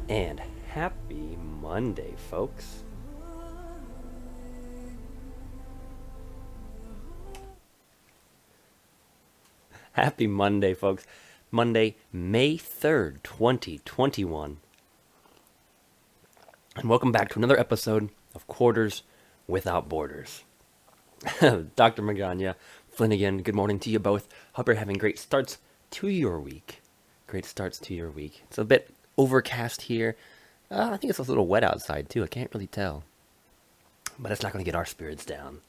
And happy Monday, folks. Happy Monday, folks. Monday, May 3rd, 2021. And welcome back to another episode of Quarters Without Borders. Dr. Magana, Flanagan, good morning to you both. Hope you're having great starts to your week. Great starts to your week. It's a bit overcast here. I think it's a little wet outside, too. I can't really tell. But it's not going to get our spirits down.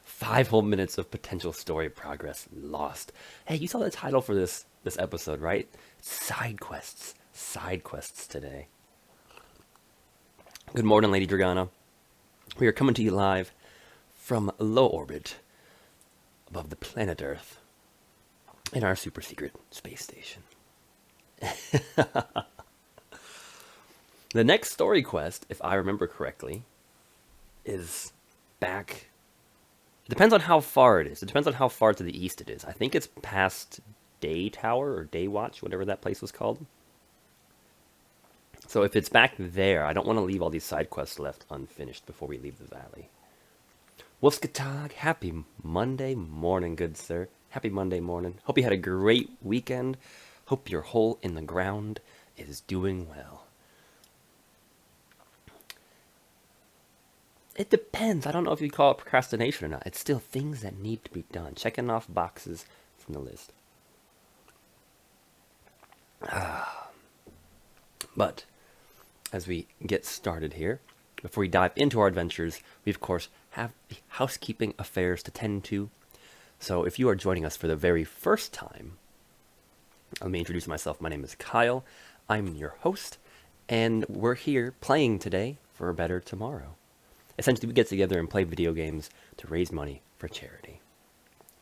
5 whole minutes of potential story progress lost. Hey, you saw the title for this episode, right? Side quests. Side quests today. Good morning, Lady Dragana. We are coming to you live from low orbit above the planet Earth in our super secret space station. The next story quest, if I remember correctly, is back. It depends on how far it is. It depends on how far to the east it is. I think it's past Day Tower or Day Watch, whatever that place was called. So if it's back there, I don't want to leave all these side quests left unfinished before we leave the valley. Wolfskatag, happy Monday morning, good sir. Happy Monday morning. Hope you had a great weekend. Hope your hole in the ground is doing well. It depends. I don't know if you call it procrastination or not. It's still things that need to be done. Checking off boxes from the list. But as we get started here, before we dive into our adventures, we of course have the housekeeping affairs to tend to. So if you are joining us for the very first time, let me introduce myself. My name is Kyle. I'm your host, and we're here playing today for a better tomorrow. Essentially, we get together and play video games to raise money for charity.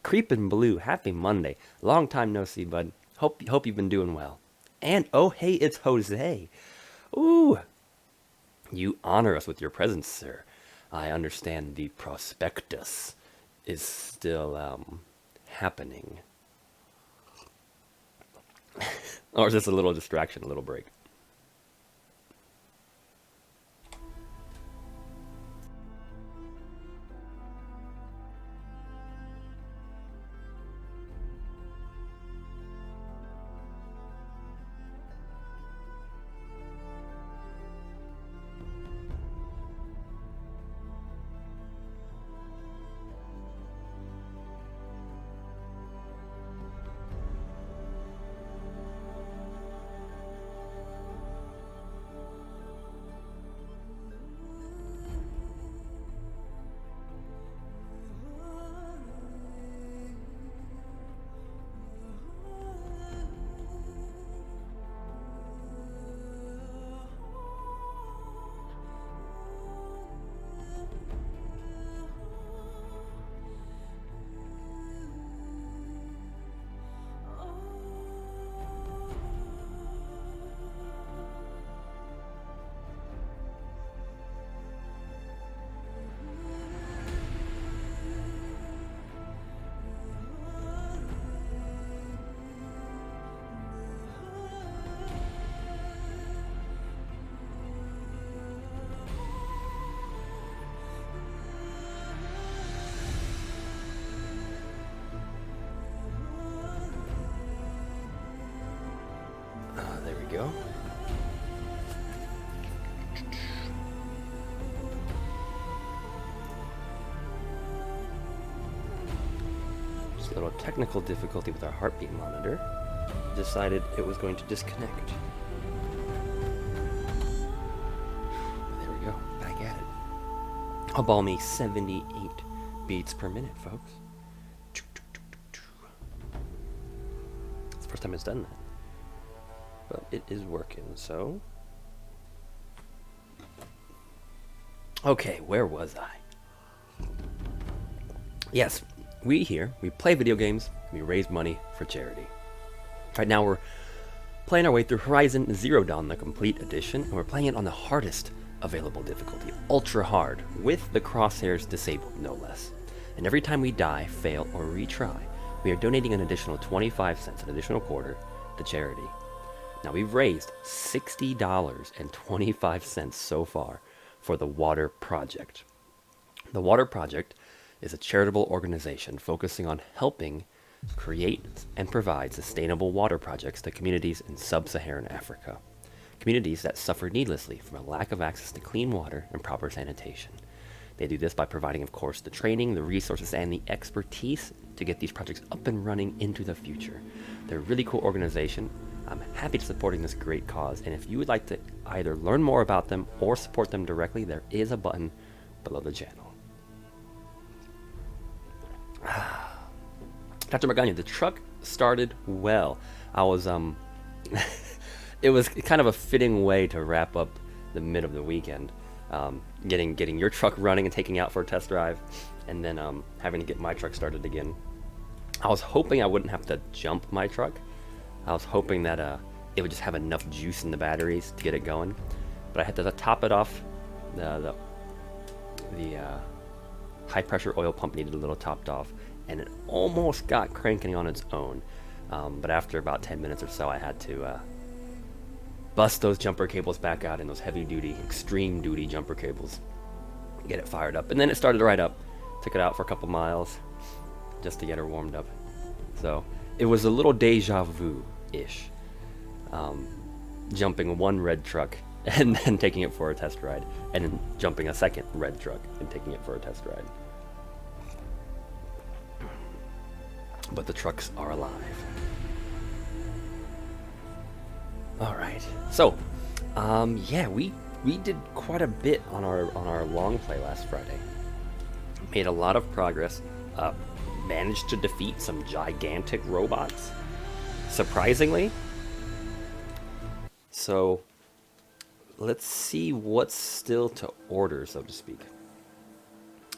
Creepin' Blue, happy Monday. Long time no see, bud. Hope you've been doing well. And, oh, hey, it's Jose. Ooh, you honor us with your presence, sir. I understand the prospectus is still, happening. Or is this a little distraction, a little break? There we go. Just a little technical difficulty with our heartbeat monitor. Decided it was going to disconnect. There we go. Back at it. A balmy 78 beats per minute, folks. It's the first time it's done that. But it is working, so... Okay, where was I? Yes, we play video games, we raise money for charity. Right now we're playing our way through Horizon Zero Dawn, the complete edition, and we're playing it on the hardest available difficulty, ultra hard, with the crosshairs disabled, no less. And every time we die, fail, or retry, we are donating an additional 25 cents, an additional quarter, to charity. Now, we've raised $60.25 so far for the Water Project. The Water Project is a charitable organization focusing on helping create and provide sustainable water projects to communities in sub-Saharan Africa. Communities that suffer needlessly from a lack of access to clean water and proper sanitation. They do this by providing, of course, the training, the resources, and the expertise to get these projects up and running into the future. They're a really cool organization. I'm happy to supporting this great cause, and if you would like to either learn more about them or support them directly, there is a button below the channel. Dr. Margagna, the truck started well. I was, it was kind of a fitting way to wrap up the mid of the weekend. Getting your truck running and taking out for a test drive, and then having to get my truck started again. I was hoping I wouldn't have to jump my truck. I was hoping that it would just have enough juice in the batteries to get it going. But I had to top it off. The high pressure oil pump needed a little topped off, and it almost got cranking on its own. But after about 10 minutes or so, I had to bust those jumper cables back out, in those heavy duty, extreme duty jumper cables. Get it fired up, and then it started right up. Took it out for a couple miles just to get her warmed up. So it was a little deja vu-ish. Jumping one red truck and then taking it for a test ride, and then jumping a second red truck and taking it for a test ride. But the trucks are alive. All right. So, yeah, we did quite a bit on our long play last Friday. Made a lot of progress. Managed to defeat some gigantic robots, surprisingly. So, let's see what's still to order, so to speak.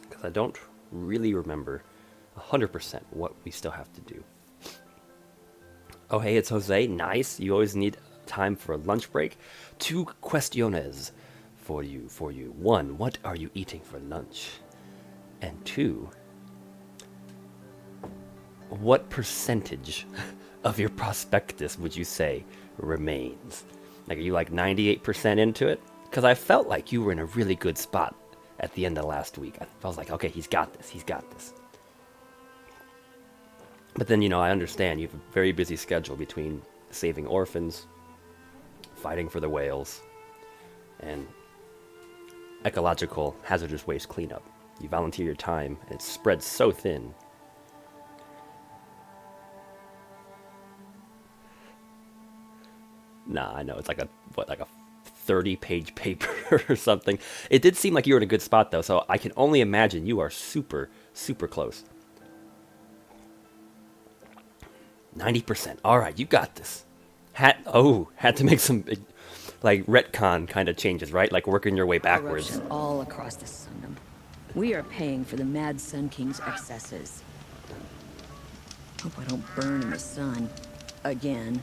Because I don't really remember 100% what we still have to do. Oh, hey, it's Jose. Nice. You always need time for a lunch break. 2 questiones for you. 1, what are you eating for lunch? And 2, what percentage of your prospectus would you say remains? Like, are you like 98% into it? Because I felt like you were in a really good spot at the end of last week. I was like, okay, he's got this. But then, I understand you have a very busy schedule between saving orphans, fighting for the whales, and ecological hazardous waste cleanup. You volunteer your time, and it spreads so thin. Nah, I know, it's like a 30-page paper or something. It did seem like you were in a good spot, though, so I can only imagine you are super, super close. 90%. All right, you got this. Had to make some big, like, retcon kind of changes, right? Like working your way backwards. Corruption all across the Sundom. We are paying for the Mad Sun King's excesses. Hope I don't burn in the sun again.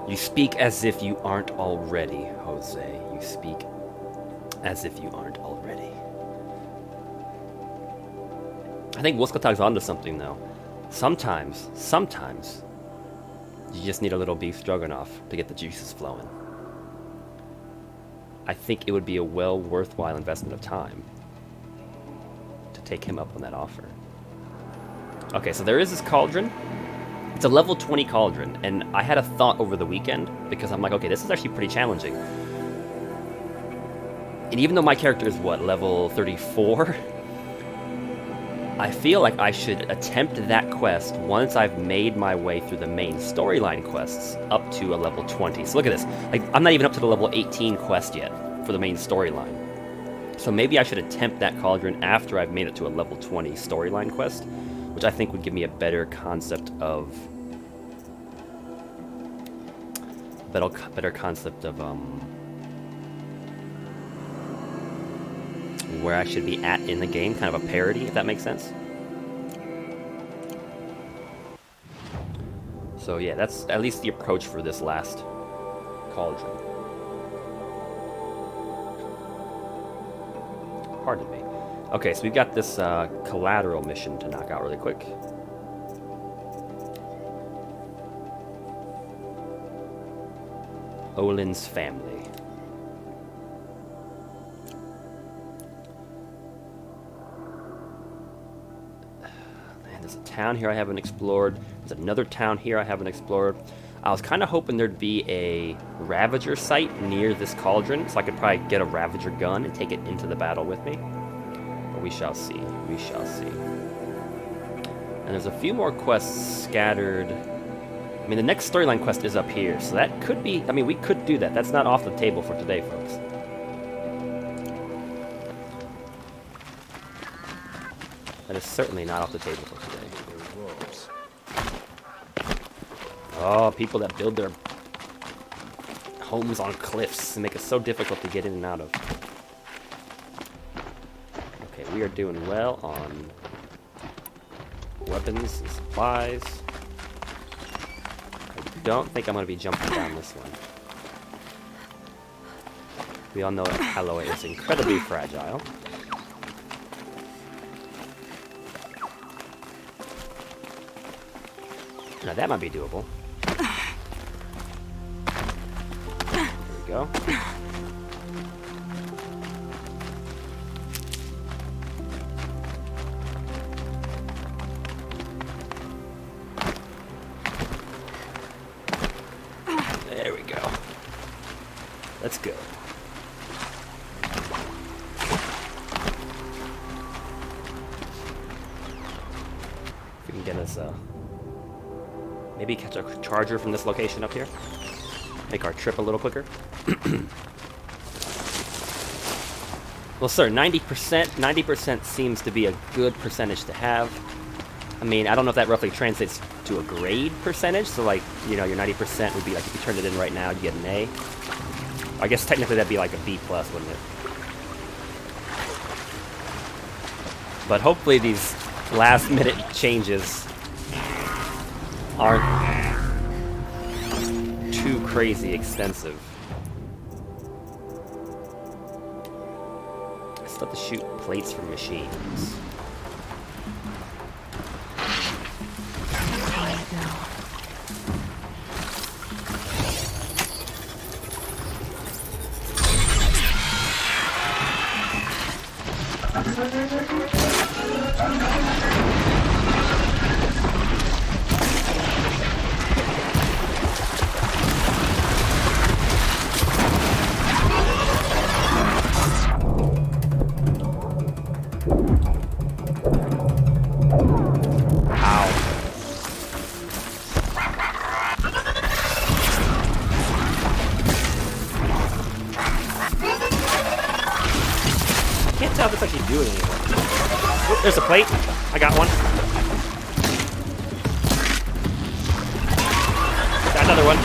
You speak as if you aren't already, Jose. You speak as if you aren't already. I think Wuskatag's onto something, though. Sometimes, you just need a little beef stroganoff to get the juices flowing. I think it would be a worthwhile investment of time to take him up on that offer. Okay, so there is this cauldron. It's a level 20 cauldron, and I had a thought over the weekend, because I'm like, okay, this is actually pretty challenging. And even though my character is, level 34? I feel like I should attempt that quest once I've made my way through the main storyline quests up to a level 20. So look at this. Like, I'm not even up to the level 18 quest yet for the main storyline. So maybe I should attempt that cauldron after I've made it to a level 20 storyline quest, which I think would give me a better concept of where I should be at in the game, kind of a parody, if that makes sense. So yeah, that's at least the approach for this last cauldron. Pardon me. Okay, so we've got this collateral mission to knock out really quick. Olin's family. Man, there's a town here I haven't explored. There's another town here I haven't explored. I was kind of hoping there'd be a Ravager site near this cauldron, so I could probably get a Ravager gun and take it into the battle with me. But we shall see. We shall see. And there's a few more quests scattered. I mean, the next storyline quest is up here, so that could be... I mean, we could do that. That's not off the table for today, folks. That is certainly not off the table for today. Oh, people that build their homes on cliffs and make it so difficult to get in and out of. Okay, we are doing well on weapons and supplies. I don't think I'm going to be jumping down this one. We all know that alloy is incredibly fragile. Now that might be doable. There we go. There we go. Let's go. If we can get us maybe catch a charger from this location up here. Make our trip a little quicker. Well, sir, 90% seems to be a good percentage to have. I mean, I don't know if that roughly translates to a grade percentage. So, like, you know, your 90% would be like if you turned it in right now, you get an A. I guess technically that'd be like a B+, wouldn't it? But hopefully these last-minute changes aren't too crazy extensive. I still have to shoot plates from machines. There's a plate. I got one. Got another one.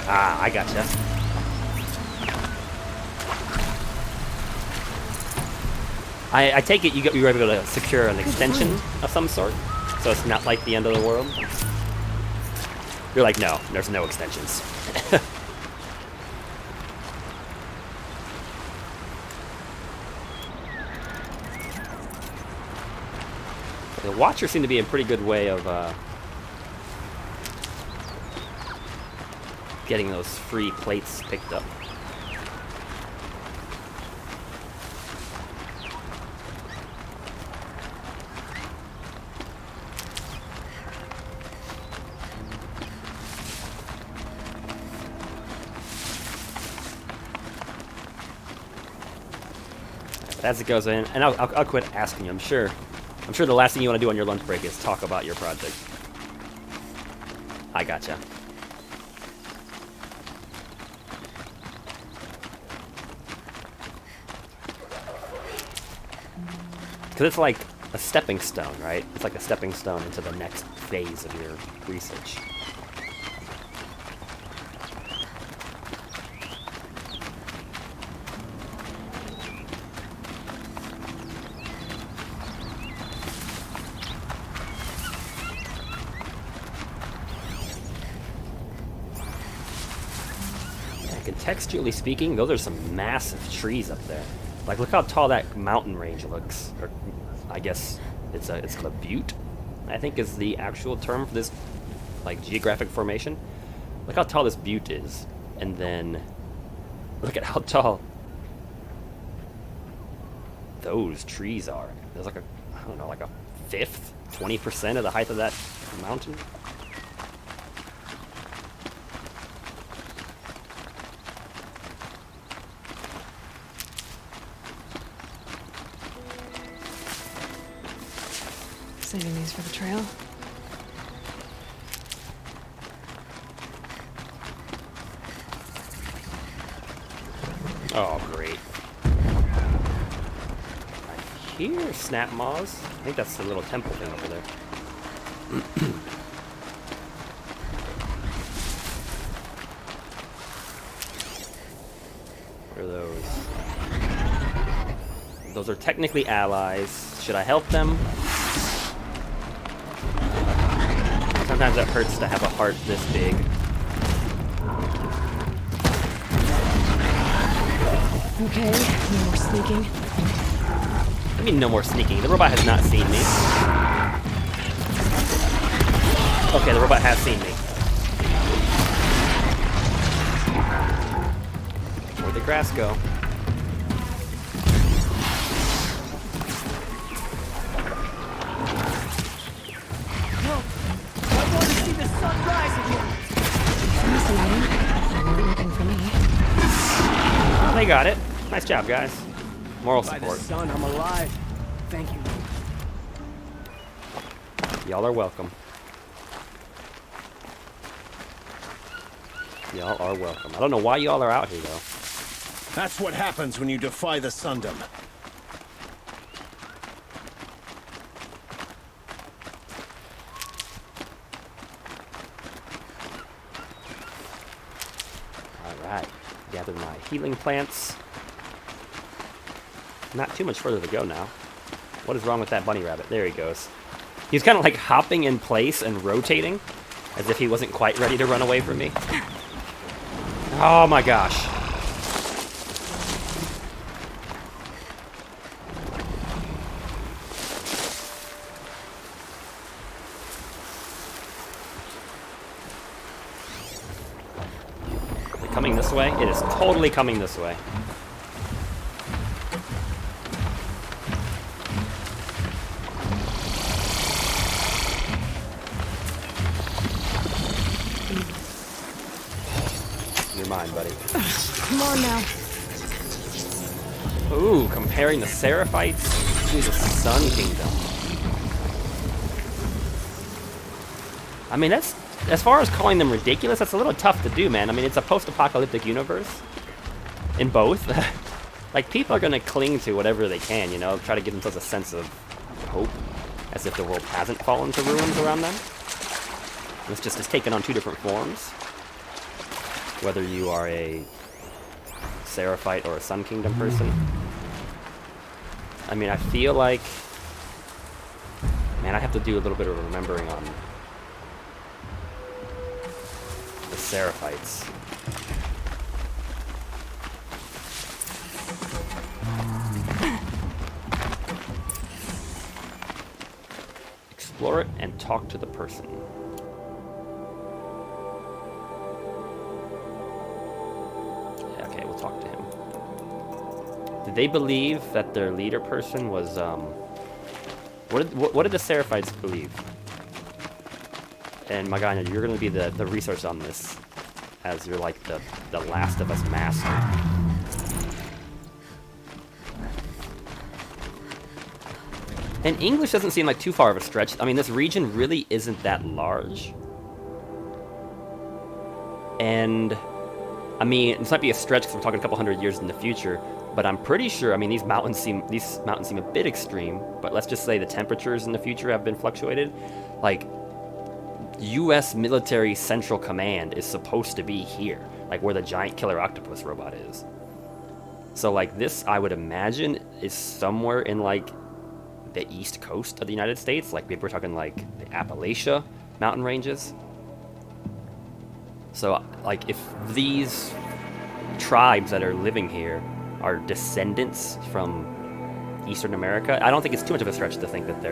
Ah, I gotcha. I take it you were able to secure an extension of some sort, so it's not like the end of the world. You're like, no, there's no extensions. The Watchers seem to be a pretty good way of getting those free plates picked up. As it goes in, and I'll quit asking you. I'm sure the last thing you want to do on your lunch break is talk about your project. I gotcha. Because it's like a stepping stone, right? It's like a stepping stone into the next phase of your research. contextually speaking, those are some massive trees up there. Like, look how tall that mountain range looks. Or, I guess it's called a butte, I think is the actual term for this, like, geographic formation. Look how tall this butte is. And then, look at how tall those trees are. There's like I don't know, like a fifth, 20% of the height of that mountain. Saving these for the trail. Oh, great. I hear snap maws. I think that's the little temple thing over there. What are those? Those are technically allies. Should I help them? Sometimes it hurts to have a heart this big. Okay, no more sneaking. I mean, no more sneaking. The robot has not seen me. Okay, the robot has seen me. Where'd the grass go? No, I want to see the sun rise again. They weren't looking for me. Oh, they got it. Nice job, guys. Moral By the support. sun, I'm alive. Thank you. Y'all are welcome. Y'all are welcome. I don't know why y'all are out here, though. That's what happens when you defy the Sundom. Alright. Gather my healing plants. Not too much further to go now. What is wrong with that bunny rabbit? There he goes. He's kind of like hopping in place and rotating, as if he wasn't quite ready to run away from me. Oh my gosh. Is it coming this way? It is totally coming this way. You're mine, buddy. Come on now. Ooh, comparing the Seraphites to the Sun Kingdom. I mean, that's, as far as calling them ridiculous, that's a little tough to do, man. I mean, it's a post-apocalyptic universe. In both. Like, people are gonna cling to whatever they can, you know, try to give themselves a sense of hope, as if the world hasn't fallen to ruins around them. It's just, it's taken on two different forms. Whether you are a Seraphite or a Sun Kingdom person. I mean, I feel like... Man, I have to do a little bit of remembering on the Seraphites. Explore it and talk to the person. Okay, we'll talk to him. Did they believe that their leader person was, what did the Seraphites believe? And Magana, you're going to be the resource on this, as you're like the Last of Us master. And English doesn't seem like too far of a stretch. I mean, this region really isn't that large. And, I mean, this might be a stretch because we're talking a couple hundred years in the future, but I'm pretty sure, I mean, these mountains seem a bit extreme, but let's just say the temperatures in the future have been fluctuated. Like, U.S. Military Central Command is supposed to be here, like where the giant killer octopus robot is. So, like, this, I would imagine, is somewhere in, like, the east coast of the United States. Like, maybe we're talking, like, the Appalachia mountain ranges. So, like, if these tribes that are living here are descendants from Eastern America, I don't think it's too much of a stretch to think that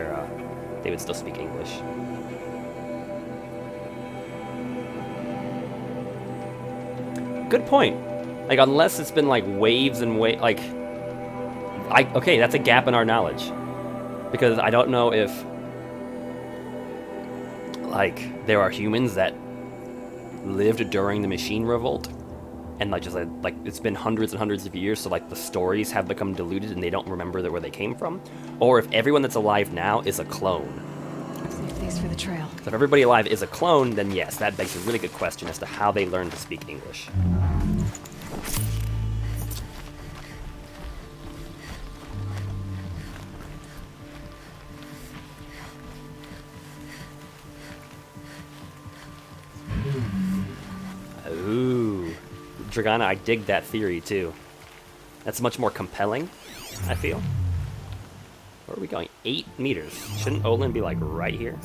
they would still speak English. Good point. Like, unless it's been like waves and like, okay, that's a gap in our knowledge, because I don't know if like there are humans that lived during the machine revolt, and like just like it's been hundreds and hundreds of years, so like the stories have become diluted and they don't remember where they came from, or if everyone that's alive now is a clone. Save these for the trail. So if everybody alive is a clone, then yes, that begs a really good question as to how they learned to speak English. Ooh, Dragana, I dig that theory too. That's much more compelling, I feel. Where are we going? 8 meters. Shouldn't Olin be like right here?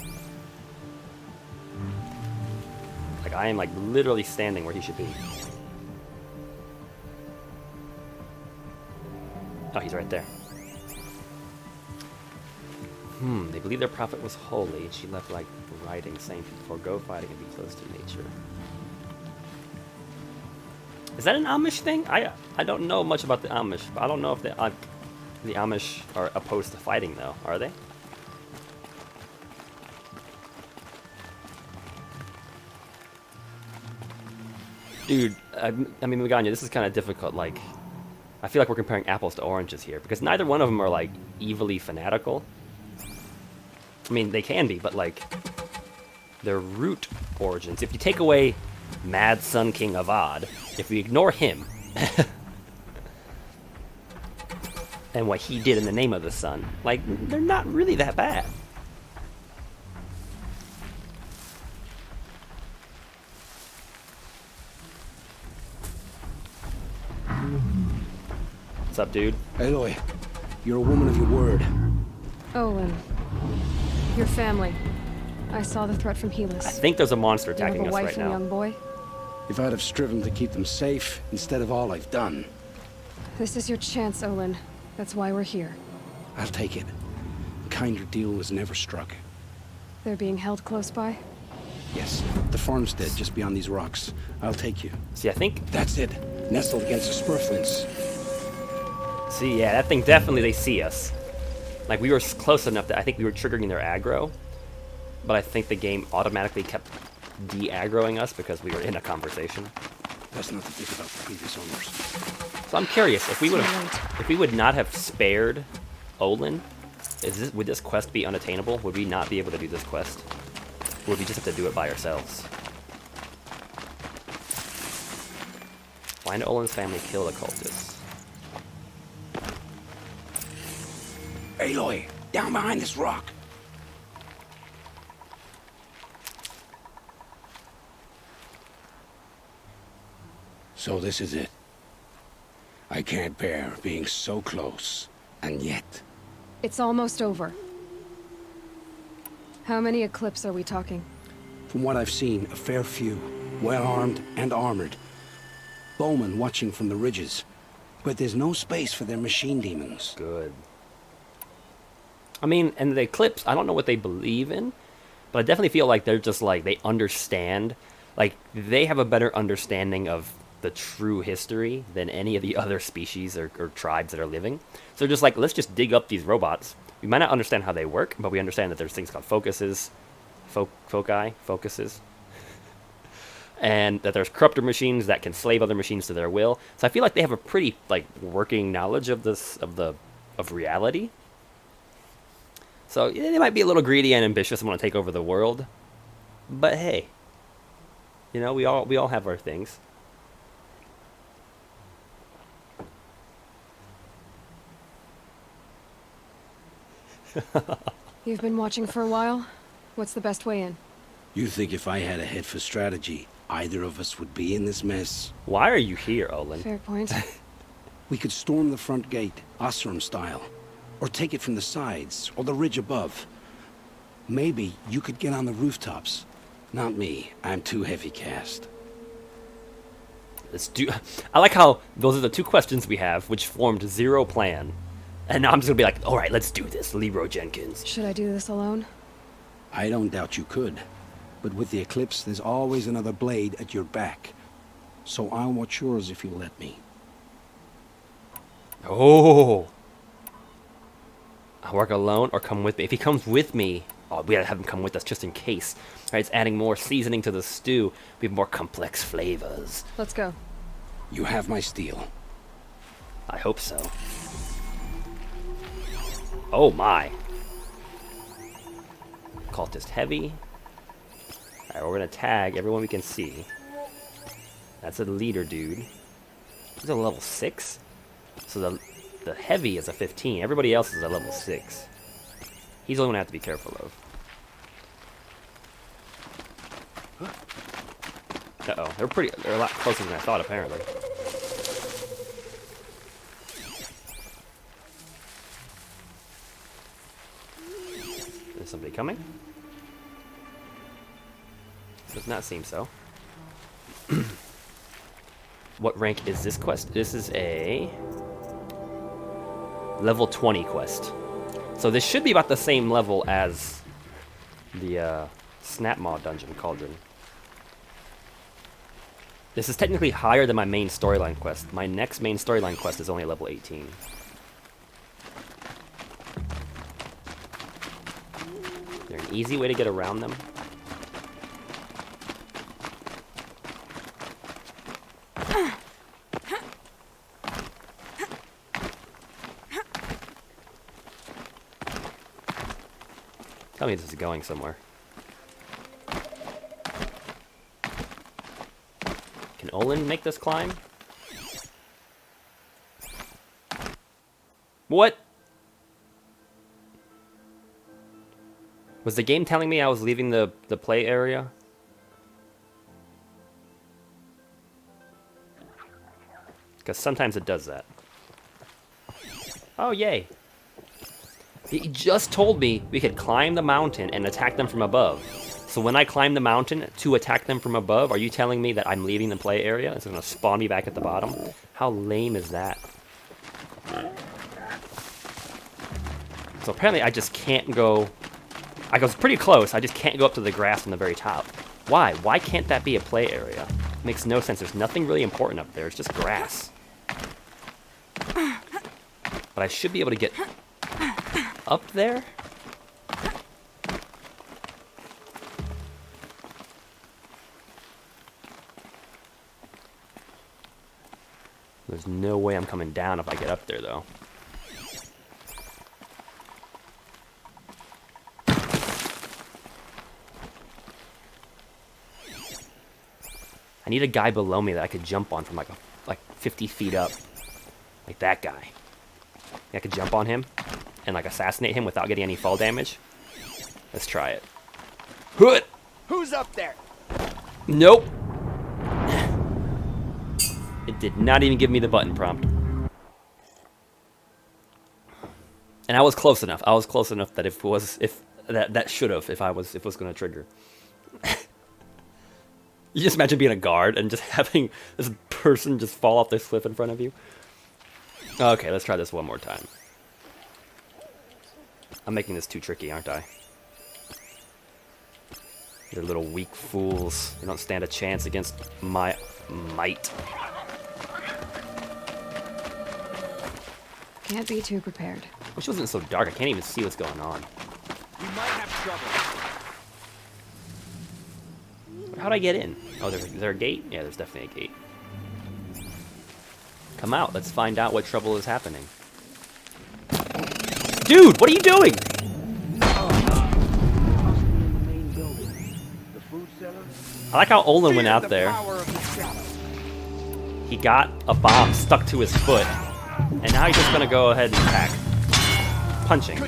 Like I am like literally standing where he should be. Oh, he's right there. They believe their prophet was holy. She left like writing saying to forego fighting and be close to nature. Is that an Amish thing? I don't know much about the Amish, but I don't know if the Amish are opposed to fighting, though. Are they? Dude, I mean, Maganya, this is kind of difficult. Like, I feel like we're comparing apples to oranges here, because neither one of them are, like, evilly fanatical. I mean, they can be, but, like, their root origins. If you take away Mad Sun King Avad, if we ignore him, and what he did in the name of the sun, like, they're not really that bad. What's up, dude? Aloy, you're a woman of your word. Olin. Your family. I saw the threat from Helis. I think there's a monster You have attacking a us wife right and a now. young boy? If I'd have striven to keep them safe instead of all I've done, This is your chance, Olin. That's why we're here. I'll take it. A kinder deal was never struck. They're being held close by? Yes, the farmstead just beyond these rocks. I'll take you. See, I think... That's it. Nestled against the spurflints. See, yeah, that thing definitely, they see us. Like, we were close enough that I think we were triggering their aggro, but I think the game automatically kept de-aggroing us because we were in a conversation. Best not to think about the previous owners. So I'm curious, if we would have, Right. if we would not have spared Olin, would this quest be unattainable? Would we not be able to do this quest? Or would we just have to do it by ourselves? Why did Olin's family kill the cultists? Aloy, down behind this rock. So this is it. I can't bear being so close, and yet... It's almost over. How many Eclipse are we talking? From what I've seen, a fair few. Well-armed and armored. Bowmen watching from the ridges. But there's no space for their machine demons. Good. I mean, and the Eclipse, I don't know what they believe in, but I definitely feel like they're just like, they understand, like, they have a better understanding of the true history than any of the other species or tribes that are living. So they're just like, let's just dig up these robots. We might not understand how they work, but we understand that there's things called focuses, and that there's corruptor machines that can slave other machines to their will. So I feel like they have a pretty, like, working knowledge of this, of reality. So yeah, they might be a little greedy and ambitious and want to take over the world, but hey, you know, we all have our things. You've been watching for a while? What's the best way in? You think if I had a head for strategy, either of us would be in this mess? Why are you here, Olin? Fair point. We could storm the front gate, Osram style. Or take it from the sides, or the ridge above. Maybe you could get on the rooftops. Not me. I'm too heavy cast. Let's do. I like how those are the two questions we have, which formed zero plan. And now I'm just gonna be like, all right, let's do this, Leroy Jenkins. Should I do this alone? I don't doubt you could. But with the Eclipse, there's always another blade at your back. So I'll watch yours if you'll let me. Oh. I'll work alone or come with me. If he comes with me, oh, we gotta have him come with us just in case. Right, it's adding more seasoning to the stew. We have more complex flavors. Let's go. You have my steel. I hope so. Oh my. Cultist heavy. Alright, we're gonna tag everyone we can see. That's a leader dude. He's a level 6? So the heavy is a 15. Everybody else is a level 6. He's the only one I have to be careful of. Uh-oh. They're a lot closer than I thought, apparently. Is somebody coming? Does not seem so. What rank is this quest? This is a level 20 quest. So this should be about the same level as the Snapmaw dungeon cauldron. This is technically higher than my main storyline quest. My next main storyline quest is only level 18. Is there an easy way to get around them? Tell me this is going somewhere. Can Olin make this climb? What? Was the game telling me I was leaving the play area? Because sometimes it does that. Oh, yay. He just told me we could climb the mountain and attack them from above. So when I climb the mountain to attack them from above, are you telling me that I'm leaving the play area? It's going to spawn me back at the bottom? How lame is that? So apparently I just can't go... I was pretty close, I just can't go up to the grass on the very top. Why? Why can't that be a play area? Makes no sense. There's nothing really important up there. It's just grass. But I should be able to get up there? There's no way I'm coming down if I get up there, though. I need a guy below me that I could jump on from like 50 feet up. Like that guy. I could jump on him and like assassinate him without getting any fall damage. Let's try it. Hoot! Who's up there? Nope. It did not even give me the button prompt. And I was close enough. I was close enough that that should have if it was going to trigger. You just imagine being a guard and just having this person just fall off this cliff in front of you. Okay, let's try this one more time. I'm making this too tricky, aren't I? You're little weak fools. You don't stand a chance against my might. Can't be too prepared. Wish it wasn't so dark. I can't even see what's going on. We might have trouble. How'd I get in? Oh, is there a gate? Yeah, there's definitely a gate. Come out. Let's find out what trouble is happening. Dude, what are you doing? I like how Olin went out there. He got a bomb stuck to his foot. And now he's just gonna go ahead and attack. Punching.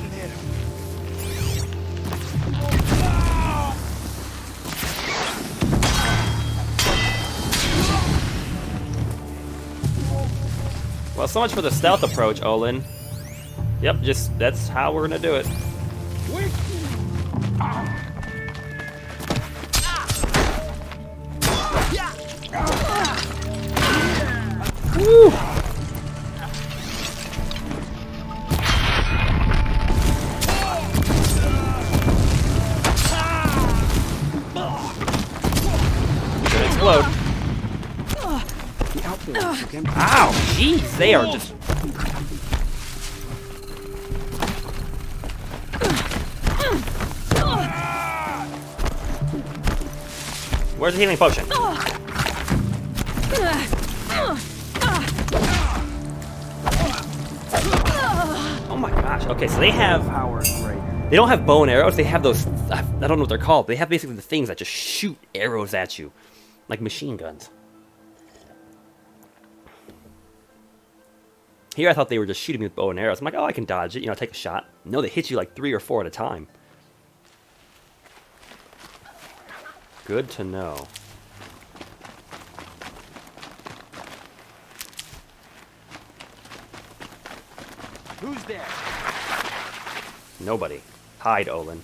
Well, so much for the stealth approach, Olin. Yep, that's how we're gonna do it. explode. The outbuildings look empty. Ow! Jeez, they are just... Where's the healing potion? Oh my gosh. Okay, so they have... Power is great. They don't have bow and arrows. They have those... I don't know what they're called. They have basically the things that just shoot arrows at you. Like machine guns. Here I thought they were just shooting me with bow and arrows. I'm like, oh, I can dodge it. You know, take a shot. No, they hit you like 3 or 4 at a time. Good to know. Who's there? Nobody. Hide, Olin.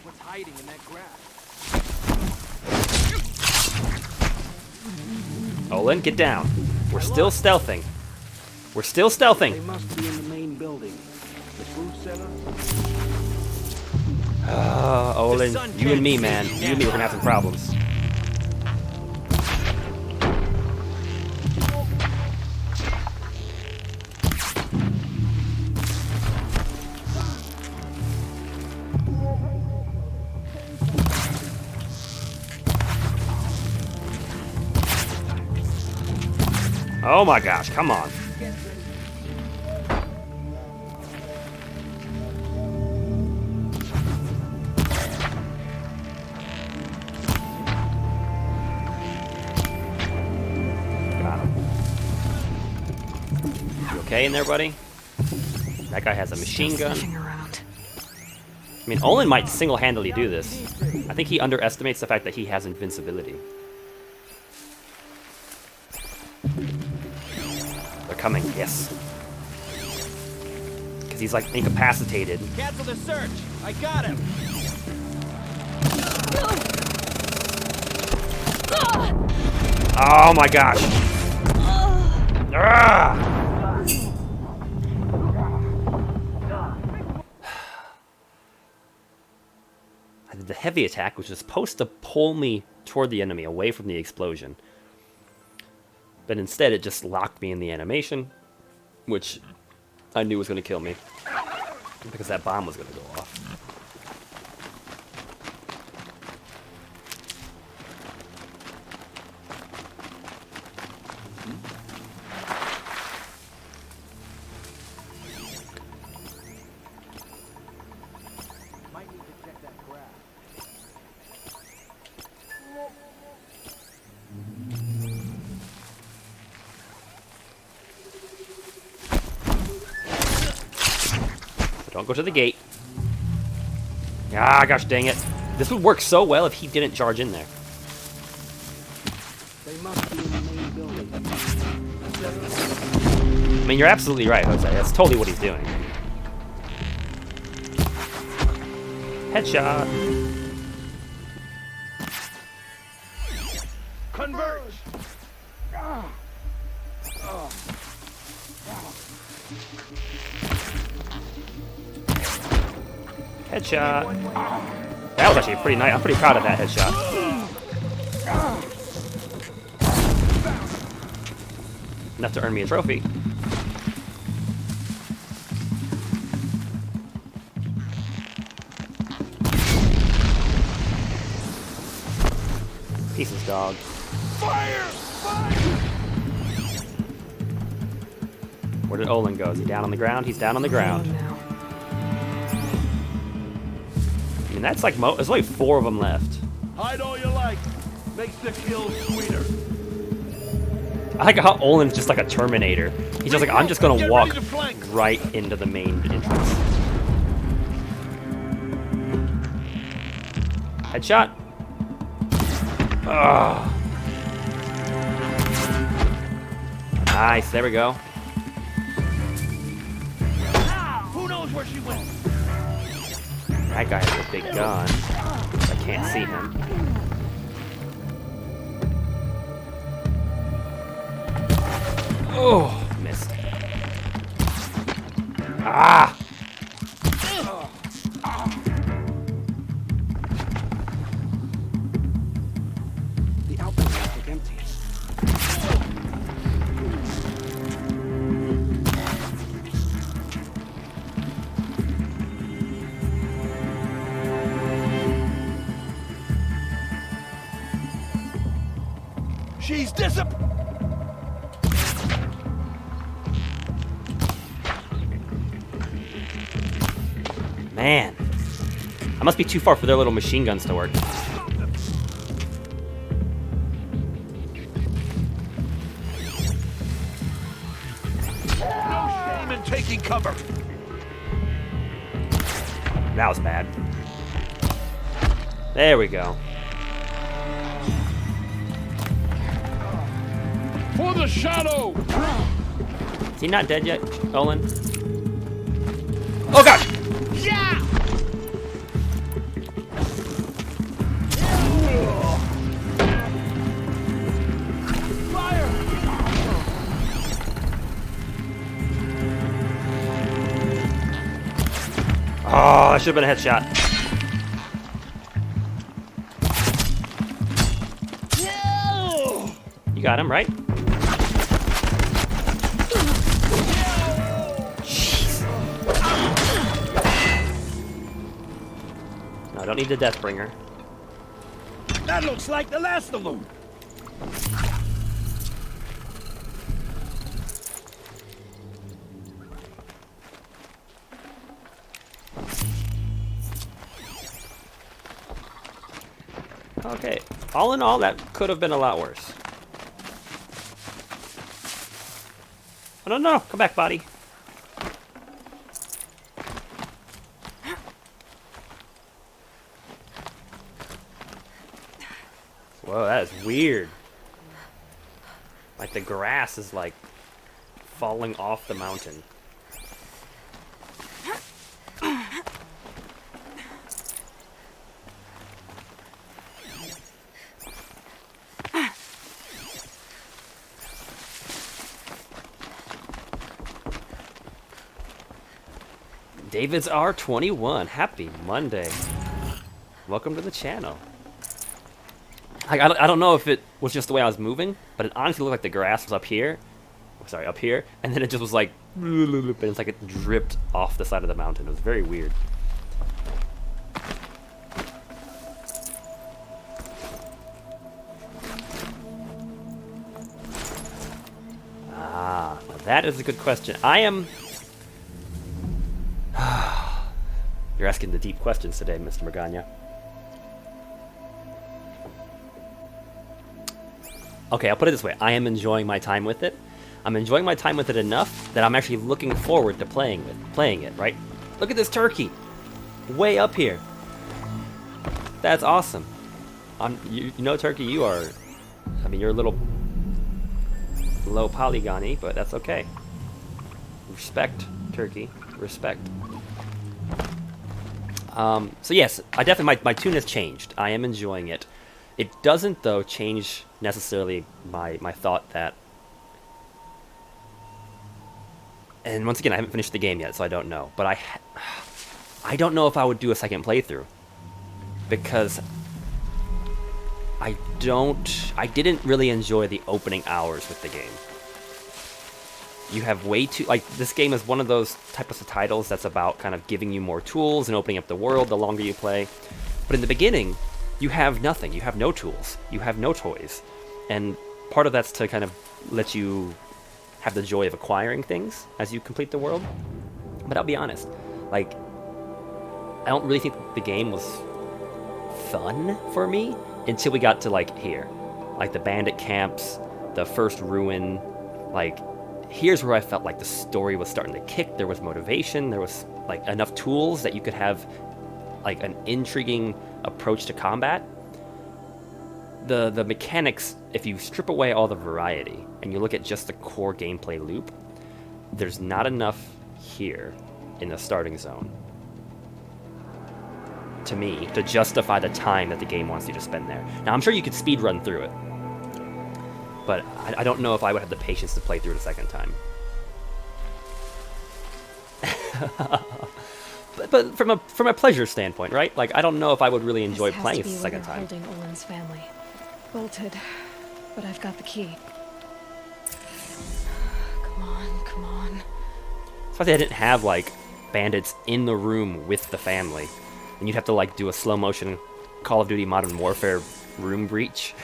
What's hiding in that grass? Olin, get down. We're still stealthing. We're still They stealthing. must be in the main building. The food center? Olin, you and me, man. You and me, we're gonna have some problems. Oh my gosh, come on. Got him. You okay in there, buddy? That guy has a machine gun. I mean, Olin might single-handedly do this. I think he underestimates the fact that he has invincibility. They're coming, yes. Because he's like incapacitated. Cancel the search. I got him. Oh my gosh. Ah! I did the heavy attack, which was supposed to pull me toward the enemy, away from the explosion. But instead, it just locked me in the animation, which I knew was going to kill me. Because that bomb was going to go off. Might need to check that grass. Don't go to the gate. Ah, gosh dang it. This would work so well if he didn't charge in there. They must be in the main building. I mean, you're absolutely right, Jose. That's totally what he's doing. Headshot. Converge! Headshot. That was actually pretty nice. I'm pretty proud of that headshot. Enough to earn me a trophy. Pieces, dog. Fire! Where did Olin go? Is he down on the ground? He's down on the ground. I mean, that's like there's only 4 of them left. Hide all you like. Makes the kill sweeter. I like how Olin's just like a Terminator. He's just like, I'm just gonna Get walk ready to flank. right into the main entrance. Headshot. Ugh. Nice, there we go. Ah, who knows where she went? That guy has a big gun. I can't see him. Oh, missed. Ah! She's disap... Man. I must be too far for their little machine guns to work. No shame in taking cover. That was bad. There we go. For the shadow! Is he not dead yet, Olin? Oh gosh! Yeah! Fire! Oh, that should have been a headshot. You got him, right? Jeez. No, I don't need the Deathbringer. That looks like the last of them. Okay, all in all, that could have been a lot worse. Oh, no, come back, body. Whoa, that is weird. Like the grass is like falling off the mountain. David's R21. Happy Monday. Welcome to the channel. I don't know if it was just the way I was moving, but it honestly looked like the grass was up here. Sorry, up here. And then it just was like... And it's like it dripped off the side of the mountain. It was very weird. Ah, now that is a good question. I am... You're asking the deep questions today, Mr. Magana. Okay, I'll put it this way. I am enjoying my time with it. I'm enjoying my time with it enough that I'm actually looking forward to playing it, right? Look at this turkey. Way up here. That's awesome. You know, turkey, you are... I mean, you're a little low polygony, but that's okay. Respect, turkey. Respect. So yes, I definitely, my tune has changed. I am enjoying it. It doesn't, though, change necessarily my thought that... And once again, I haven't finished the game yet, so I don't know. But I don't know if I would do a second playthrough. Because I didn't really enjoy the opening hours with the game. You have way too... Like, this game is one of those types of titles that's about kind of giving you more tools and opening up the world the longer you play. But in the beginning, you have nothing. You have no tools. You have no toys. And part of that's to kind of let you have the joy of acquiring things as you complete the world. But I'll be honest, like, I don't really think the game was fun for me until we got to, like, here. Like, the bandit camps, the first ruin, like... Here's where I felt like the story was starting to kick. There was motivation. There was like enough tools that you could have like an intriguing approach to combat. The mechanics, if you strip away all the variety and you look at just the core gameplay loop, there's not enough here in the starting zone to me to justify the time that the game wants you to spend there. Now I'm sure you could speed run through it. But I don't know if I would have the patience to play through it a second time. but from a pleasure standpoint, right? Like, I don't know if I would really enjoy playing it a second time. Holding Olin's family. Bolted, but I've got the key. Come on, come on. Especially I didn't have, like, bandits in the room with the family. And you'd have to, like, do a slow motion Call of Duty Modern Warfare room breach.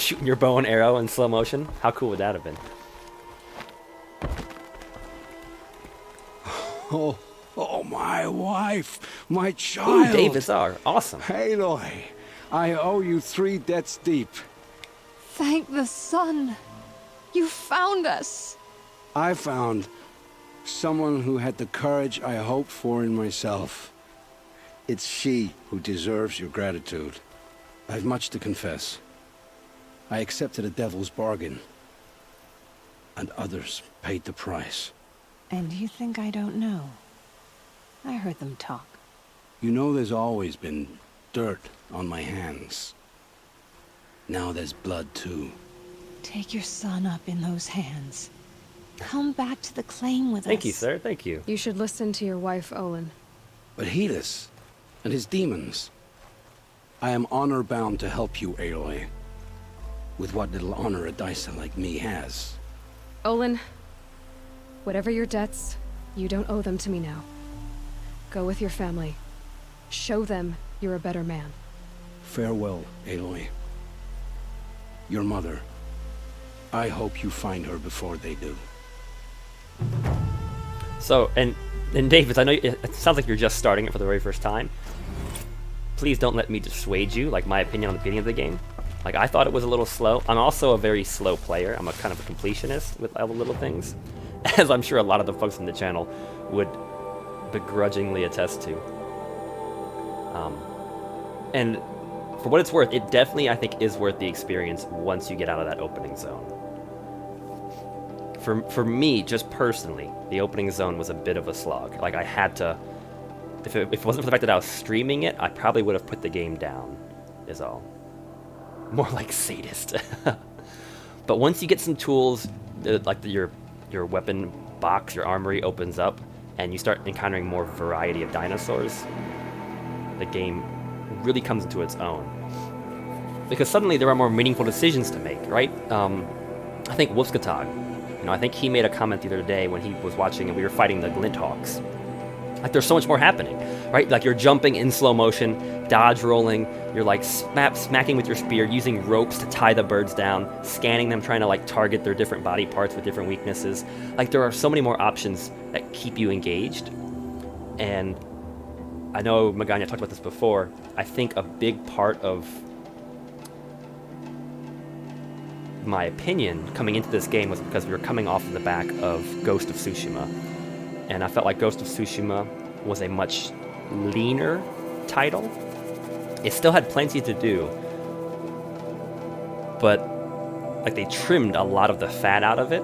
shooting your bow and arrow in slow motion. How cool would that have been? Oh, oh, my wife, my child. Ooh, David's are awesome. Aloy, I owe you 3 debts deep. Thank the sun. You found us. I found someone who had the courage I hoped for in myself. It's she who deserves your gratitude. I've much to confess. I accepted a devil's bargain, and others paid the price. And you think I don't know? I heard them talk. You know there's always been dirt on my hands. Now there's blood too. Take your son up in those hands. Come back to the claim with us. Thank you, sir. Thank you. You should listen to your wife, Olin. But Helis and his demons. I am honor-bound to help you, Aloy. With what little honor a Dysa like me has. Olin, whatever your debts, you don't owe them to me now. Go with your family. Show them you're a better man. Farewell, Aloy. Your mother. I hope you find her before they do. So, and David, I know it sounds like you're just starting it for the very first time. Please don't let me dissuade you, like my opinion on the beginning of the game. Like, I thought it was a little slow. I'm also a very slow player. I'm a kind of a completionist with all the little things, as I'm sure a lot of the folks on the channel would begrudgingly attest to. And for what it's worth, it definitely, I think, is worth the experience once you get out of that opening zone. For me, just personally, the opening zone was a bit of a slog. Like, I had to... If it wasn't for the fact that I was streaming it, I probably would have put the game down, is all. More like sadist. But once you get some tools, like your weapon box, your armory opens up, and you start encountering more variety of dinosaurs, the game really comes into its own. Because suddenly there are more meaningful decisions to make, right? I think Wolfskatag, I think he made a comment the other day when he was watching and we were fighting the Glinthawks. Like, there's so much more happening, right? Like, you're jumping in slow motion, dodge rolling, you're like smacking with your spear, using ropes to tie the birds down, scanning them, trying to like target their different body parts with different weaknesses. Like, there are so many more options that keep you engaged. And I know Magana talked about this before. I think a big part of my opinion coming into this game was because we were coming off of the back of Ghost of Tsushima. And I felt like Ghost of Tsushima was a much leaner title. It still had plenty to do, but like they trimmed a lot of the fat out of it,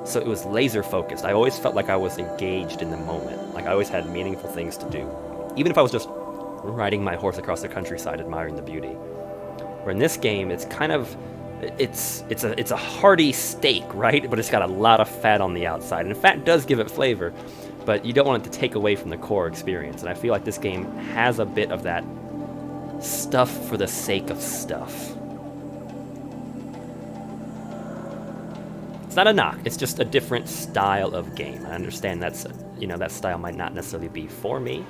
so it was laser focused. I always felt like I was engaged in the moment. Like, I always had meaningful things to do, even if I was just riding my horse across the countryside admiring the beauty. Where in this game, it's kind of it's a hearty steak, right? But it's got a lot of fat on the outside, and fat does give it flavor, but you don't want it to take away from the core experience. And I feel like this game has a bit of that stuff for the sake of stuff. It's not a knock, it's just a different style of game. I understand that's, that style might not necessarily be for me.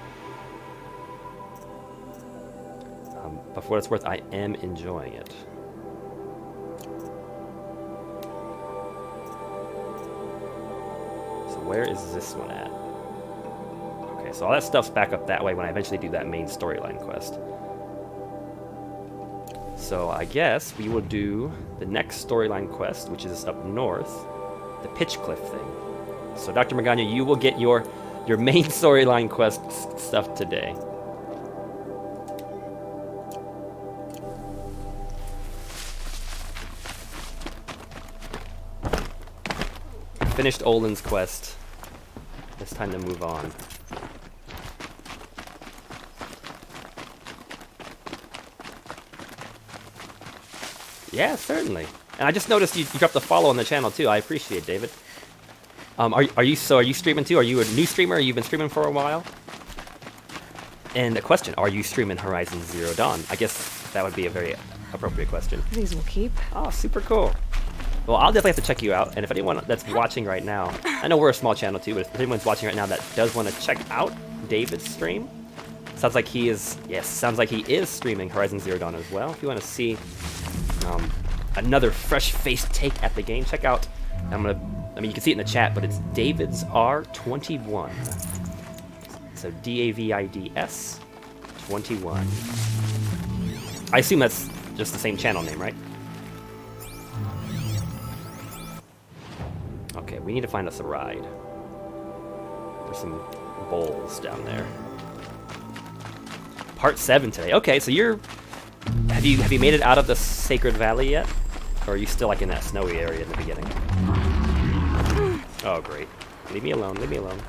But for what it's worth, I am enjoying it. So where is this one at? Okay, so all that stuff's back up that way when I eventually do that main storyline quest. So I guess we will do the next storyline quest, which is up north, the Pitchcliff thing. So Dr. Magana, you will get your main storyline quest stuff today. Finished Olin's quest. It's time to move on. Yeah, certainly. And I just noticed you dropped a follow on the channel too. I appreciate it, David. Are you streaming too? Are you a new streamer? You've been streaming for a while? And a question, are you streaming Horizon Zero Dawn? I guess that would be a very appropriate question. These will keep. Oh, super cool. Well, I'll definitely have to check you out. And if anyone that's watching right now, I know we're a small channel too, but if anyone's watching right now that does want to check out David's stream, sounds like he is streaming Horizon Zero Dawn as well. If you want to see another fresh-faced take at the game. Check out, I mean, you can see it in the chat, but it's David's R21. So Davids 21. I assume that's just the same channel name, right? Okay, we need to find us a ride. There's some bowls down there. Part 7 today. Okay, so you're... Have you made it out of the Sacred Valley yet? Or are you still like in that snowy area in the beginning? Oh, great. Leave me alone, leave me alone.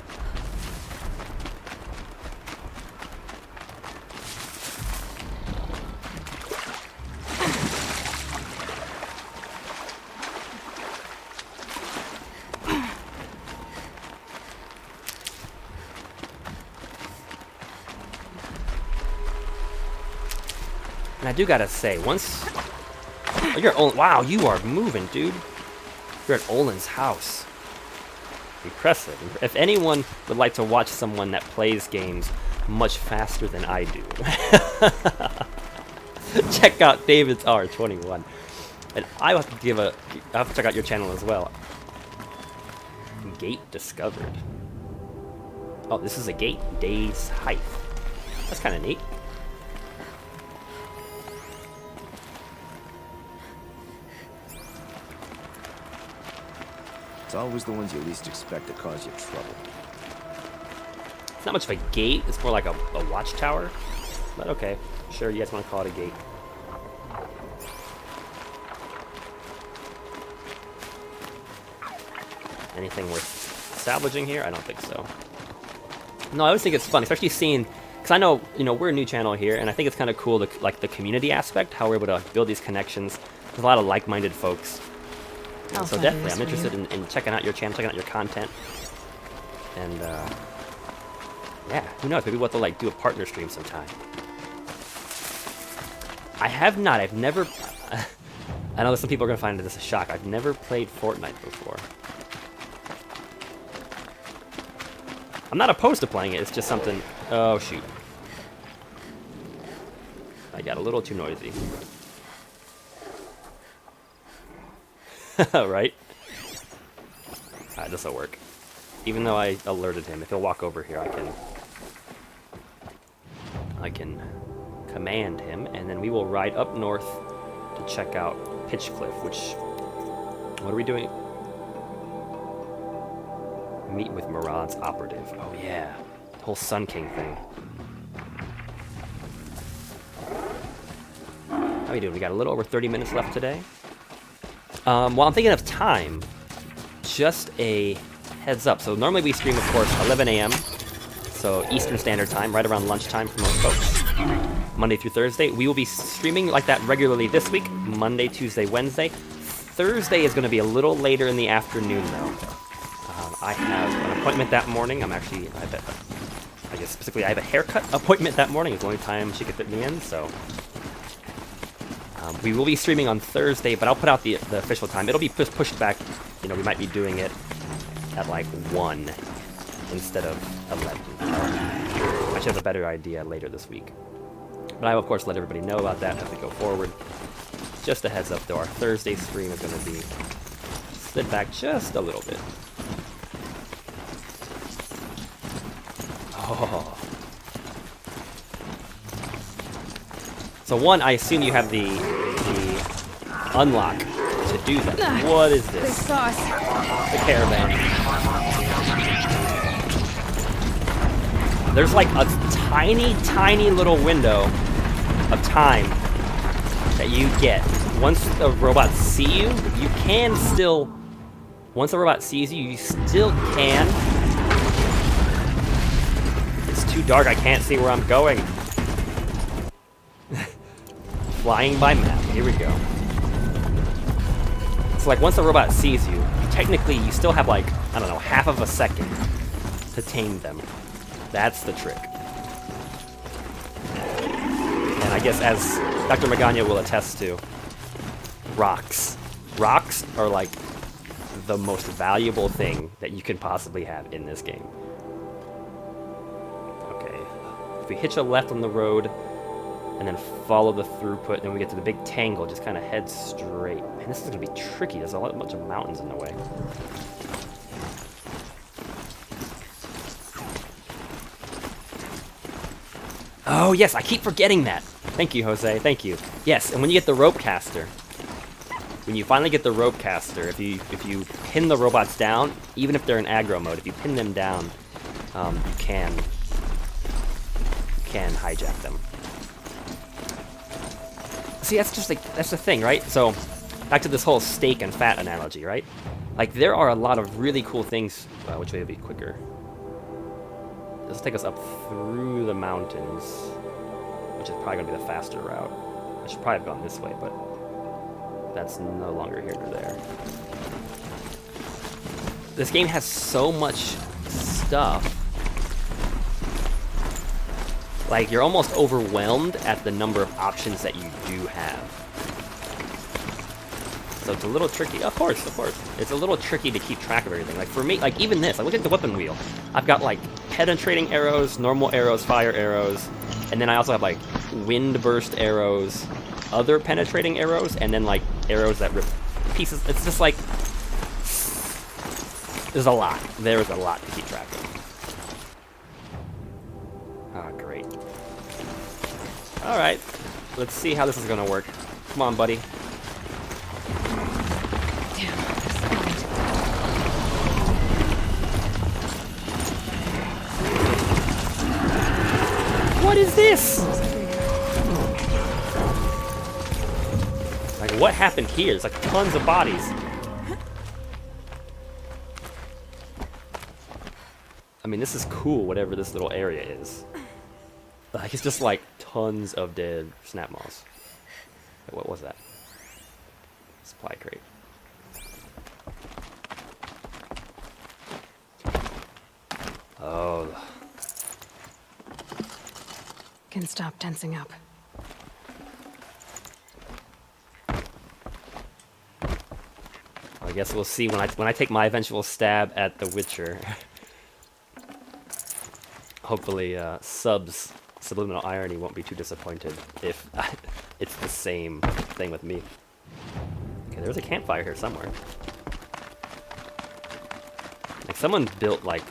And I do gotta say, once... Oh, you're at Olin. Wow, you are moving, dude. You're at Olin's house. Impressive. If anyone would like to watch someone that plays games much faster than I do, check out David's R21. And I'll have to check out your channel as well. Gate discovered. Oh, this is a gate. Day's Height. That's kind of neat. It's always the ones you least expect to cause you trouble. It's not much of a gate, it's more like a watchtower. But okay, sure, you guys want to call it a gate. Anything worth salvaging here? I don't think so. No, I always think it's fun, especially seeing, because I know, we're a new channel here, and I think it's kind of cool, like the community aspect, how we're able to build these connections. There's a lot of like-minded folks. So definitely, I'm interested in checking out your channel, checking out your content. And, yeah, who knows, maybe we'll have to, do a partner stream sometime. I have not, I've never... I know that some people are going to find this a shock. I've never played Fortnite before. I'm not opposed to playing it, it's just something... Oh, shoot. I got a little too noisy. Right? Alright, this'll work. Even though I alerted him, if he'll walk over here, I can command him, and then we will ride up north to check out Pitchcliff, which... What are we doing? Meet with Murad's operative. Oh yeah, the whole Sun King thing. How are we doing? We got a little over 30 minutes left today. While I'm thinking of time, just a heads up. So normally we stream, of course, 11 a.m. So Eastern Standard Time, right around lunchtime for most folks. Monday through Thursday. We will be streaming like that regularly this week. Monday, Tuesday, Wednesday. Thursday is going to be a little later in the afternoon, though. I have an appointment that morning. I guess specifically I have a haircut appointment that morning. It's the only time she could fit me in, so... we will be streaming on Thursday, but I'll put out the official time. It'll be pushed back. We might be doing it at like 1 instead of 11. I should have a better idea later this week. But I will, of course, let everybody know about that as we go forward. Just a heads up, though, our Thursday stream is going to be slid back just a little bit. Oh. So one, I assume you have the unlock to do that. What is this? This sauce. The caravan. There's like a tiny little window of time that you get. Once the robots see you, you can still... Once the robot sees you, you still can... It's too dark, I can't see where I'm going. Flying by map, here we go. So like once the robot sees you, technically you still have like, I don't know, half of a second to tame them. That's the trick. And I guess as Dr. Magana will attest to, rocks. Rocks are like the most valuable thing that you could possibly have in this game. Okay, if we hitch a left on the road, and then follow the throughput, and then we get to the big tangle, just kind of head straight. Man, this is going to be tricky. There's a bunch of mountains in the way. Oh, yes, I keep forgetting that. Thank you, Jose. Thank you. Yes, and when you get the rope caster, when you finally get the rope caster, if you pin the robots down, even if they're in aggro mode, if you pin them down, you can hijack them. See, that's just like, that's the thing, right? So, back to this whole steak and fat analogy, right? Like, there are a lot of really cool things. Which way would be quicker? This will take us up through the mountains, which is probably going to be the faster route. I should probably have gone this way, but that's no longer here nor there. This game has so much stuff. Like, you're almost overwhelmed at the number of options that you do have. So it's a little tricky. Of course. It's a little tricky to keep track of everything. Like, for me, like, even this, like, look at the weapon wheel. I've got, like, penetrating arrows, normal arrows, fire arrows, and then I also have, like, wind burst arrows, other penetrating arrows, and then, like, arrows that rip pieces. It's just, like, there's a lot. There's a lot to keep track of. Ah, great. Alright. Let's see how this is gonna work. Come on, buddy. What is this? Like, what happened here? There's like tons of bodies. I mean, this is cool, whatever this little area is. Like, it's just like tons of dead snap moths. Wait, what was that? Supply crate. Oh. Can stop tensing up. I guess we'll see when I take my eventual stab at The Witcher. Hopefully, Subliminal Irony won't be too disappointed if it's the same thing with me. Okay, there's a campfire here somewhere. Like, someone built, like,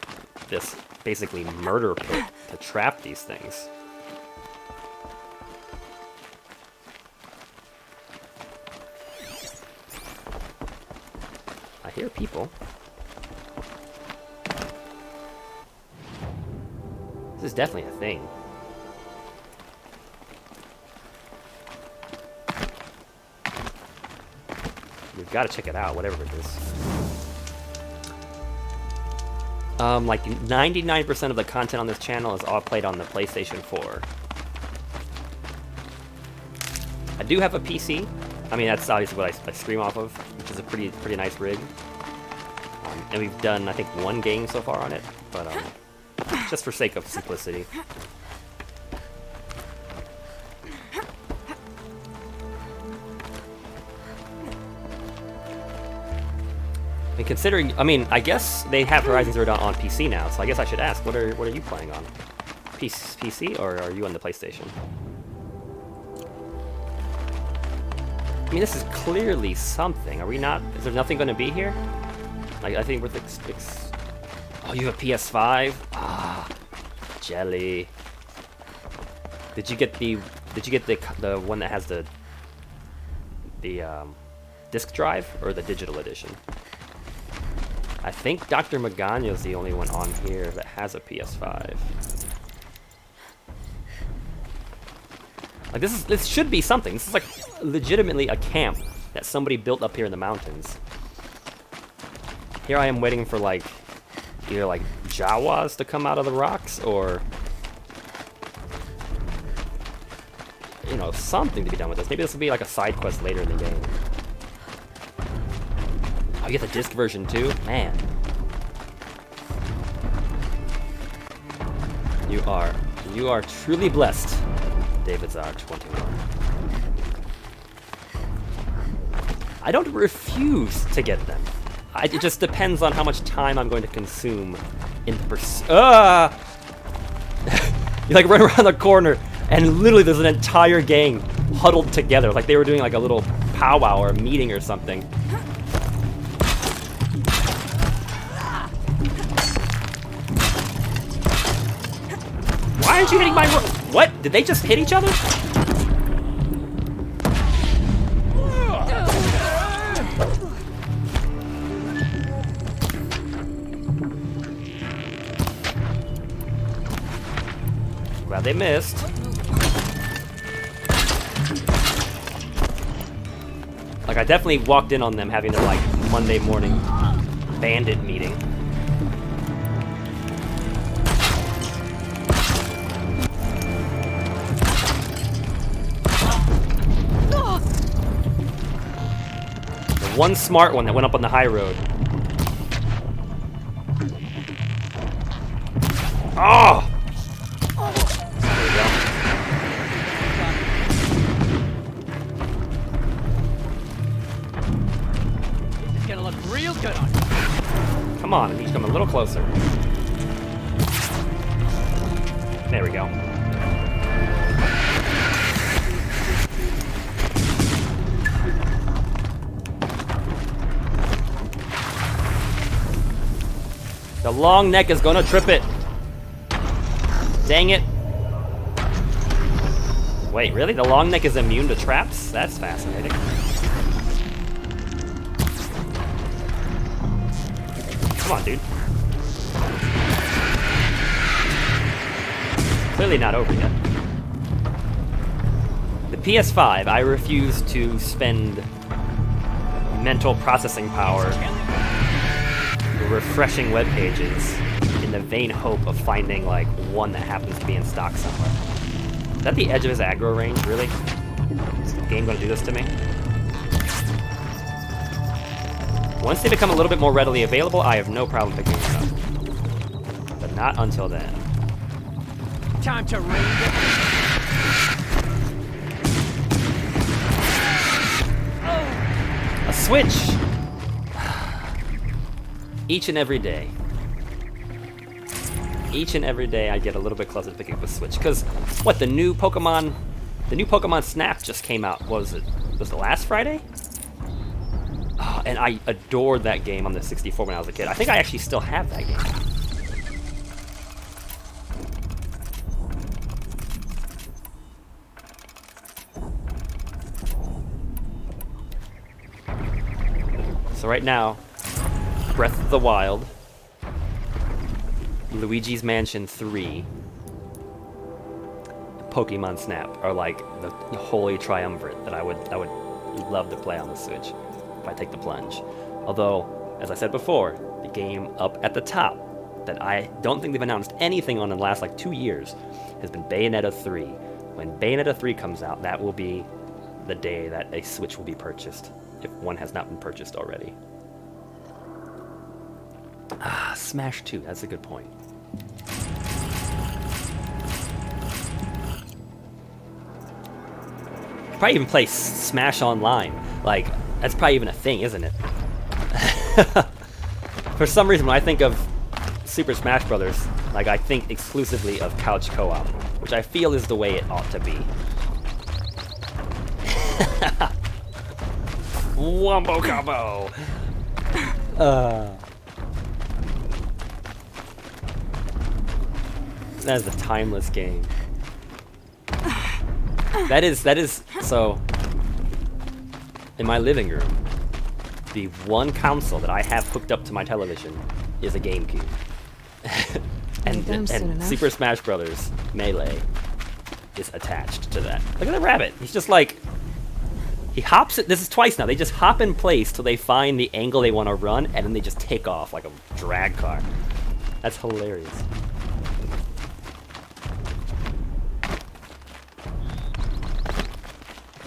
this basically murder pit to trap these things. I hear people. This is definitely a thing. We've got to check it out, whatever it is. Like 99% of the content on this channel is all played on the PlayStation 4. I do have a PC. I mean, that's obviously what I stream off of, which is a pretty nice rig. And we've done, I think, one game so far on it, but just for sake of simplicity. And considering, I mean, I guess they have Horizon Zero Dawn on PC now, so I guess I should ask, what are you playing on? PC, or are you on the PlayStation? I mean, this is clearly something. Are we not? Is there nothing going to be here? Like, I think we're oh, you have a PS5? Ah, jelly. Did you get the one that has the disc drive, or the digital edition? I think Dr. Magano's the only one on here that has a PS5. Like, this should be something. This is like legitimately a camp that somebody built up here in the mountains. Here I am waiting for, like, either like Jawas to come out of the rocks, or, you know, something to be done with this. Maybe this will be like a side quest later in the game. Oh, you get the disc version too? Man. You are truly blessed, David's R21. I don't refuse to get them. It just depends on how much time I'm going to consume in the You like run around the corner And literally there's an entire gang huddled together, like they were doing like a little powwow or a meeting or something. Why aren't you hitting my what? Did they just hit each other? Well, they missed. Like, I definitely walked in on them having their, like, Monday morning bandit meeting. The one smart one that went up on the high road. Oh! Come on, he's coming a little closer. There we go. The long neck is gonna trip it. Dang it. Wait, really? The long neck is immune to traps? That's fascinating. Come on, dude. Clearly not over yet. The PS5, I refuse to spend mental processing power refreshing web pages in the vain hope of finding, like, one that happens to be in stock somewhere. Is that the edge of his aggro range, really? Is the game gonna do this to me? Once they become a little bit more readily available, I have no problem picking them up. But not until then. Time to rain it. A switch! Each and every day. Each and every day I get a little bit closer to picking up a switch. Because, what, the new Pokemon Snap just came out. What was it? Was it last Friday? Oh, and I adored that game on the 64 when I was a kid. I think I actually still have that game. So right now, Breath of the Wild, Luigi's Mansion 3, Pokemon Snap are like the holy triumvirate that I would love to play on the Switch if I take the plunge. Although, as I said before, the game up at the top that I don't think they've announced anything on in the last like 2 years has been Bayonetta 3. When Bayonetta 3 comes out, that will be the day that a Switch will be purchased, if one has not been purchased already. Ah, Smash 2, that's a good point. Probably even play Smash Online. Like, that's probably even a thing, isn't it? For some reason, when I think of Super Smash Brothers, like, I think exclusively of couch co-op, which I feel is the way it ought to be. Wombo combo! That is a timeless game. That is, so, in my living room, the one console that I have hooked up to my television is a GameCube. and Super Smash Brothers Melee is attached to that. Look at the rabbit. He's just like, he hops it. This is twice now. They just hop in place till they find the angle they want to run, and then they just take off like a drag car. That's hilarious.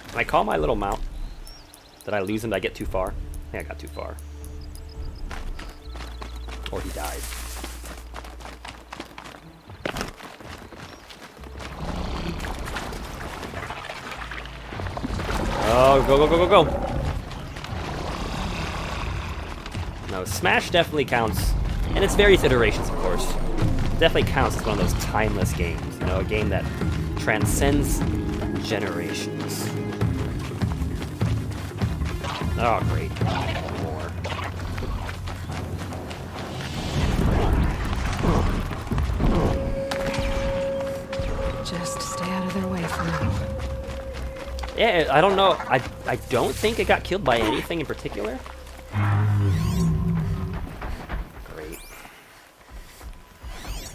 Can I call my little mount? Did I lose him? Did I get too far? I think I got too far. Or he died. Oh, go, go, go, go, go! No, Smash definitely counts, and its various iterations, of course. Definitely counts as one of those timeless games. You know, a game that transcends generations. Oh, great. More. Just stay out of their way for now. Yeah, I don't know. I don't think it got killed by anything in particular. Great. Is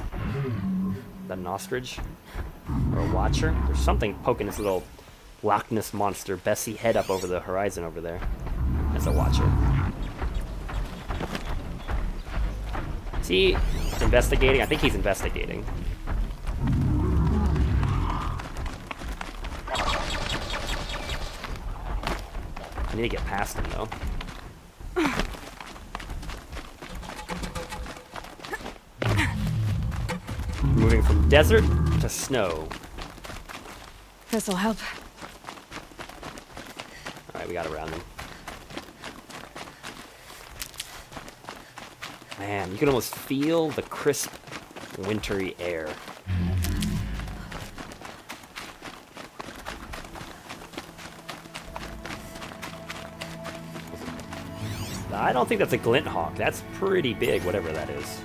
that an ostrich? Or a watcher? There's something poking this little Loch Ness monster Bessie head up over the horizon over there. That's a watcher. Is he investigating? I think he's investigating. I need to get past him, though. Moving from desert to snow. This'll help. Alright, we got around him. Man, you can almost feel the crisp, wintry air. I don't think that's a glint hawk. That's pretty big, whatever that is.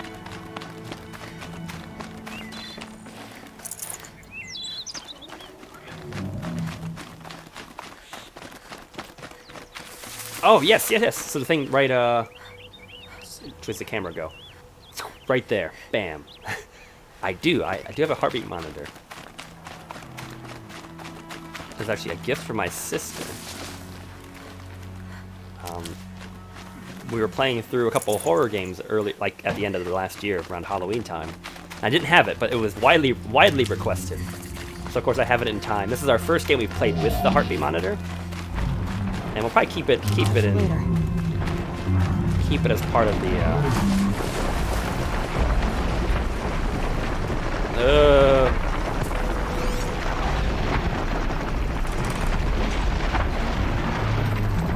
Oh, yes, yes, yes. So the thing right, where's the camera go? Right there. Bam. I do have a heartbeat monitor. There's actually a gift for my sister. We were playing through a couple of horror games early, like at the end of the last year, around Halloween time. I didn't have it, but it was widely requested. So of course I have it in time. This is our first game we've played with the heartbeat monitor, and we'll probably keep it as part of the.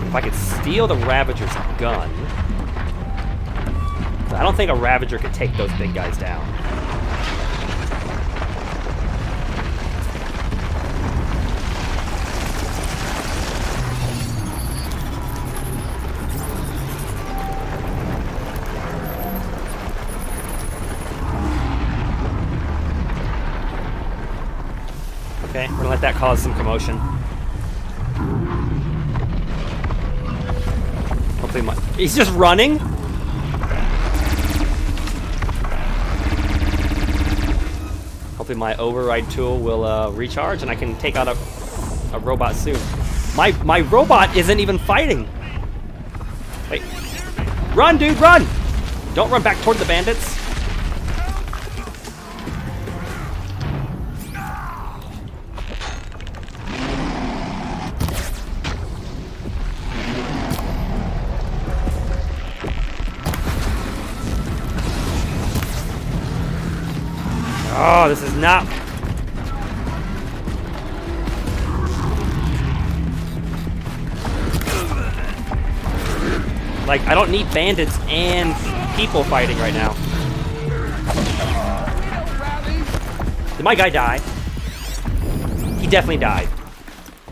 If I could steal the Ravager's gun. I don't think a Ravager could take those big guys down. Okay, we're gonna let that cause some commotion. He's just running? Hopefully my override tool will recharge and I can take out a robot soon. My robot isn't even fighting! Wait. Run, dude, run! Don't run back toward the bandits. Oh, this is not... Like, I don't need bandits and people fighting right now. Did my guy die? He definitely died.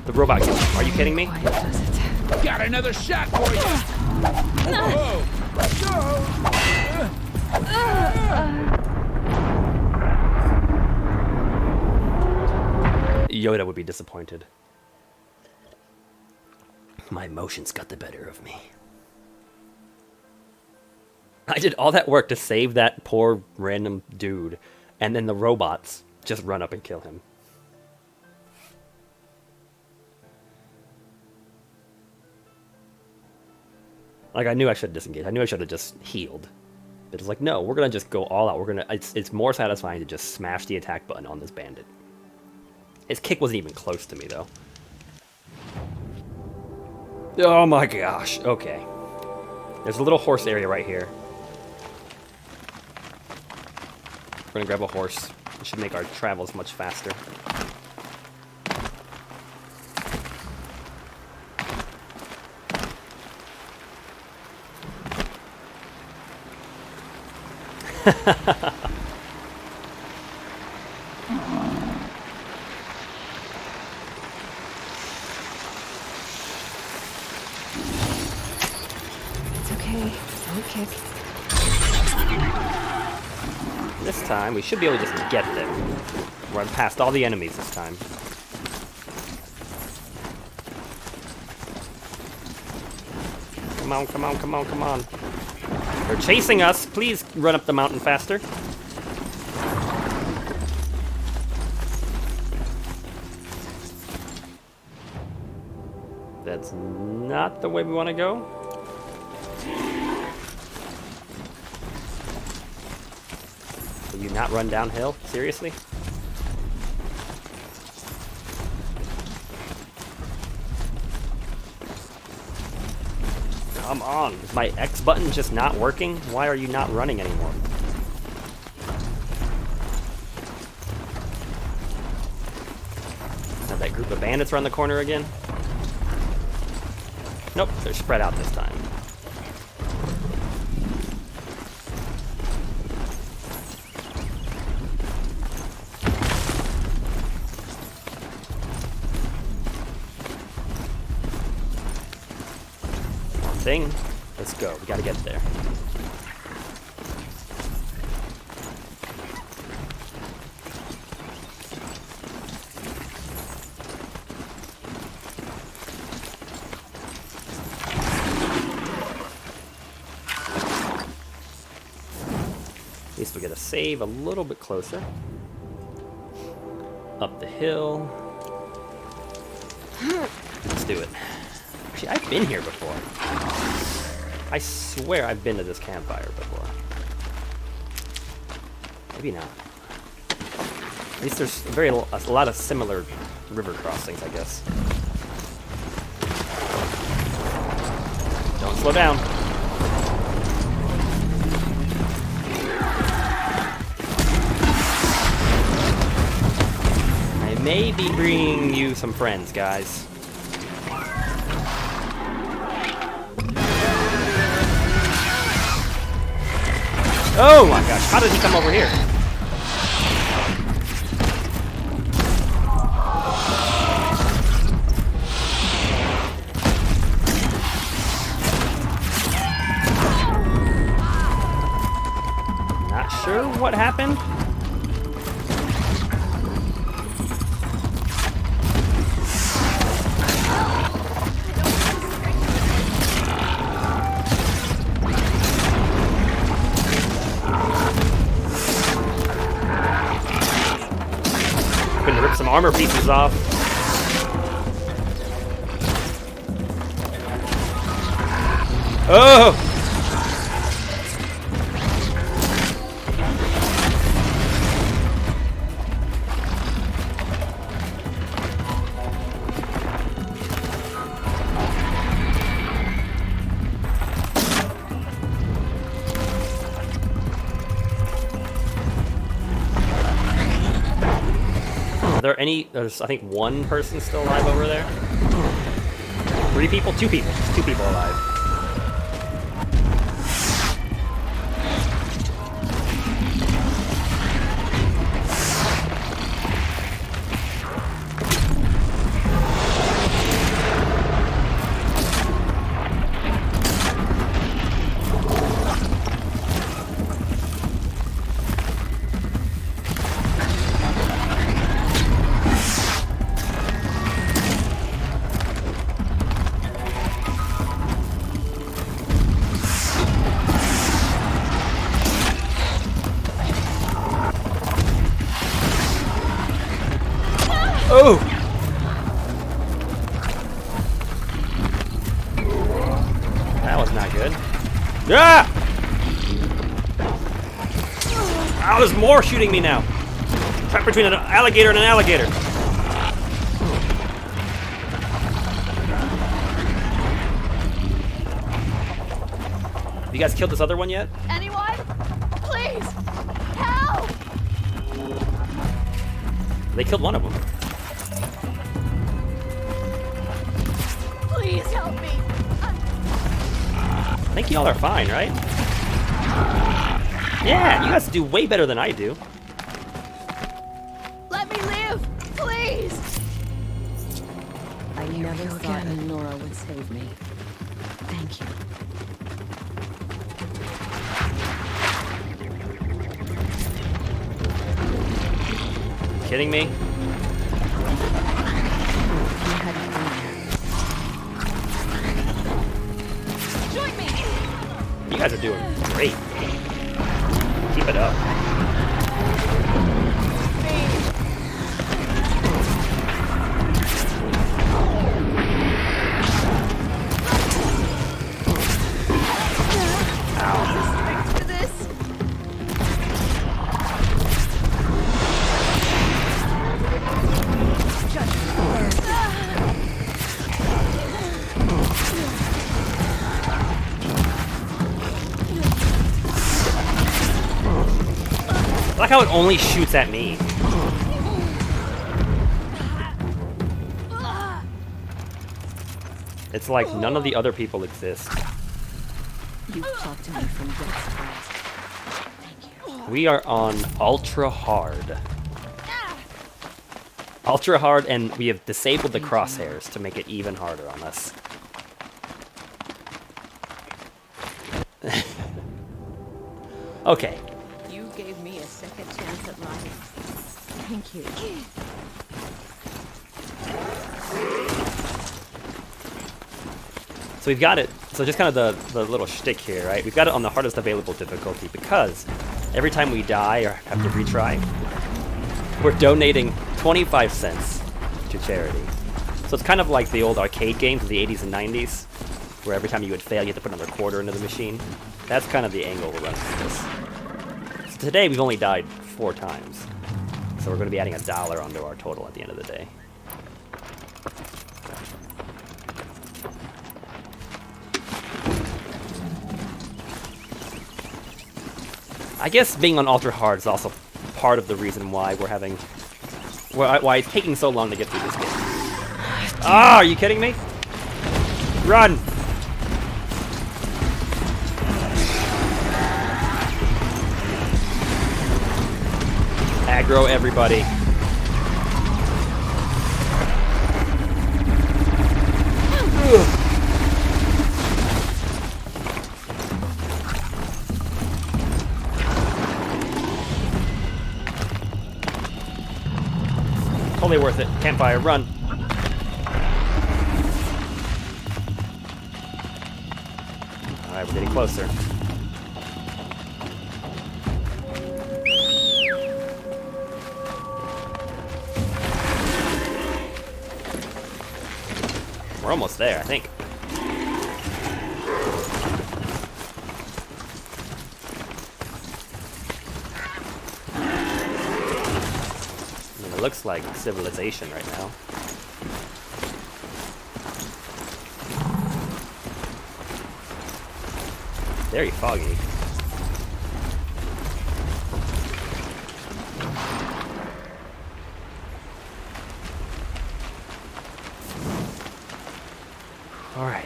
The robot killed him. Are you kidding me? Got another shot for you. Whoa. Yoda would be disappointed. My emotions got the better of me. I did all that work to save that poor random dude, and then the robots just run up and kill him. Like, I knew I should have disengaged. I knew I should have just healed. But it's like, no, we're gonna just go all out. We're gonna. It's more satisfying to just smash the attack button on this bandit. His kick wasn't even close to me, though. Oh my gosh. Okay. There's a little horse area right here. We're gonna grab a horse. It should make our travels much faster. Okay, don't kick. This time, we should be able to just get there. Run past all the enemies this time. Come on, come on, come on, come on. They're chasing us. Please run up the mountain faster. That's not the way we want to go. Will you not run downhill? Seriously? Come on. Is my X button just not working? Why are you not running anymore? Now that group of bandits around the corner again? Nope, they're spread out this time. Thing. Let's go. We gotta get there. At least we get a save a little bit closer. Up the hill. Let's do it. Actually, I've been here before. I swear I've been to this campfire before. Maybe not. At least there's a lot of similar river crossings, I guess. Don't slow down. I may be bringing you some friends, guys. Oh my gosh, how did he come over here? Not sure what happened. Rip some armor pieces off. Oh! Are there any? There's, I think, one person still alive over there. 3 people? 2 people. Just 2 people alive. Oh! That was not good. Ah! Oh, there's more shooting me now. Trapped between an alligator and an alligator. Have you guys killed this other one yet? Anyone? Please! Help! They killed one of them. Please help me! I think y'all are fine, right? Yeah, you guys do way better than I do. Let me live! Please! I never thought Nora would save me. Thank you. kidding me? You had to do You guys are doing great. Keep it up. to this. I like how it only shoots at me. It's like none of the other people exist. You plucked me from death's grasp. Thank you. We are on ultra hard. Ultra hard, and we have disabled the crosshairs to make it even harder on us. Okay. You gave me a second chance at life. Thank you. So we've got it. So just kind of the little shtick here, right? We've got it on the hardest available difficulty because every time we die or have to retry, we're donating 25 cents to charity. So it's kind of like the old arcade games of the 80s and 90s, where every time you would fail, you had to put another quarter into the machine. That's kind of the angle we're running with this. So today we've only died 4 times. So we're going to be adding $1 onto our total at the end of the day. I guess being on ultra hard is also part of the reason why we're having, why it's taking so long to get through this game. Ah, are you kidding me? Run! Aggro everybody. Ugh. Totally worth it. Campfire, run. Alright, we're getting closer. We're almost there, I think. It looks like civilization right now. Very foggy. Alright.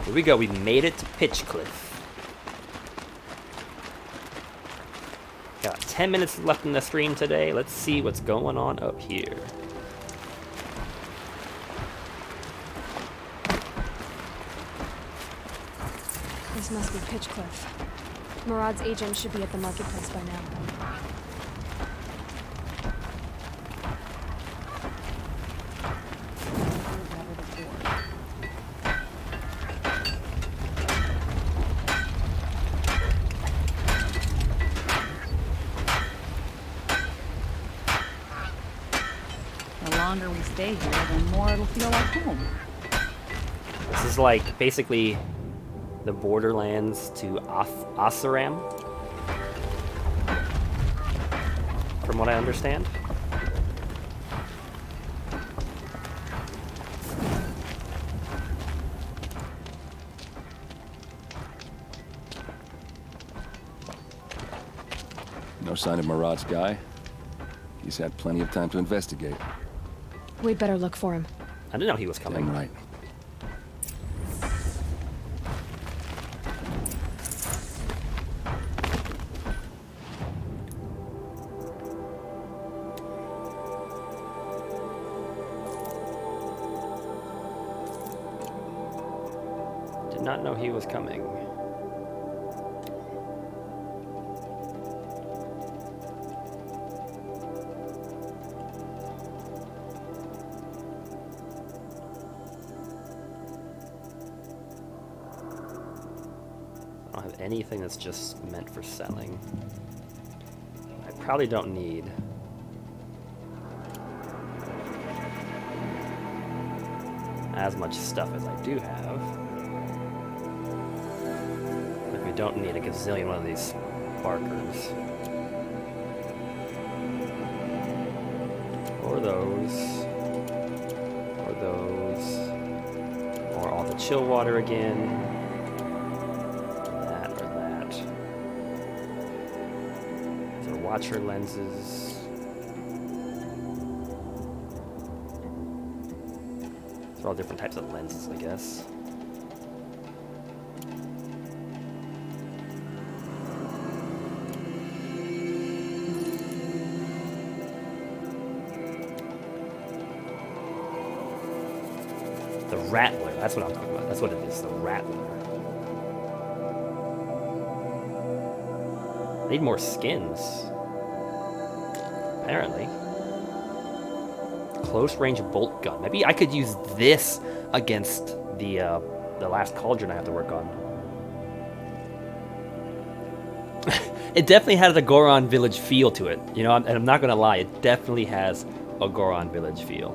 Here we go. We made it to Pitchcliff. Got 10 minutes left in the stream today. Let's see what's going on up here. This must be Pitchcliff. Murad's agent should be at the marketplace by now. The longer we stay here, the more it'll feel like home. This is like basically the Borderlands to Oseram, from what I understand. No sign of Murad's guy. He's had plenty of time to investigate. We'd better look for him. I didn't know he was coming. Damn right. Did not know he was coming. I don't have anything that's just meant for selling. I probably don't need. As much stuff as I do have. Like we don't need a gazillion one of these sparkers. Or those. Or those. Or all the chill water again. That or that. These are watcher lenses. They're all different types of lenses, I guess. The Rattler, that's what I'm talking about. That's what it is, the Rattler. I need more skins. Apparently. Close range bolt gun. Maybe I could use this against the last cauldron I have to work on. It definitely has a Goron village feel to it, you know, and I'm not gonna lie, it definitely has a Goron village feel.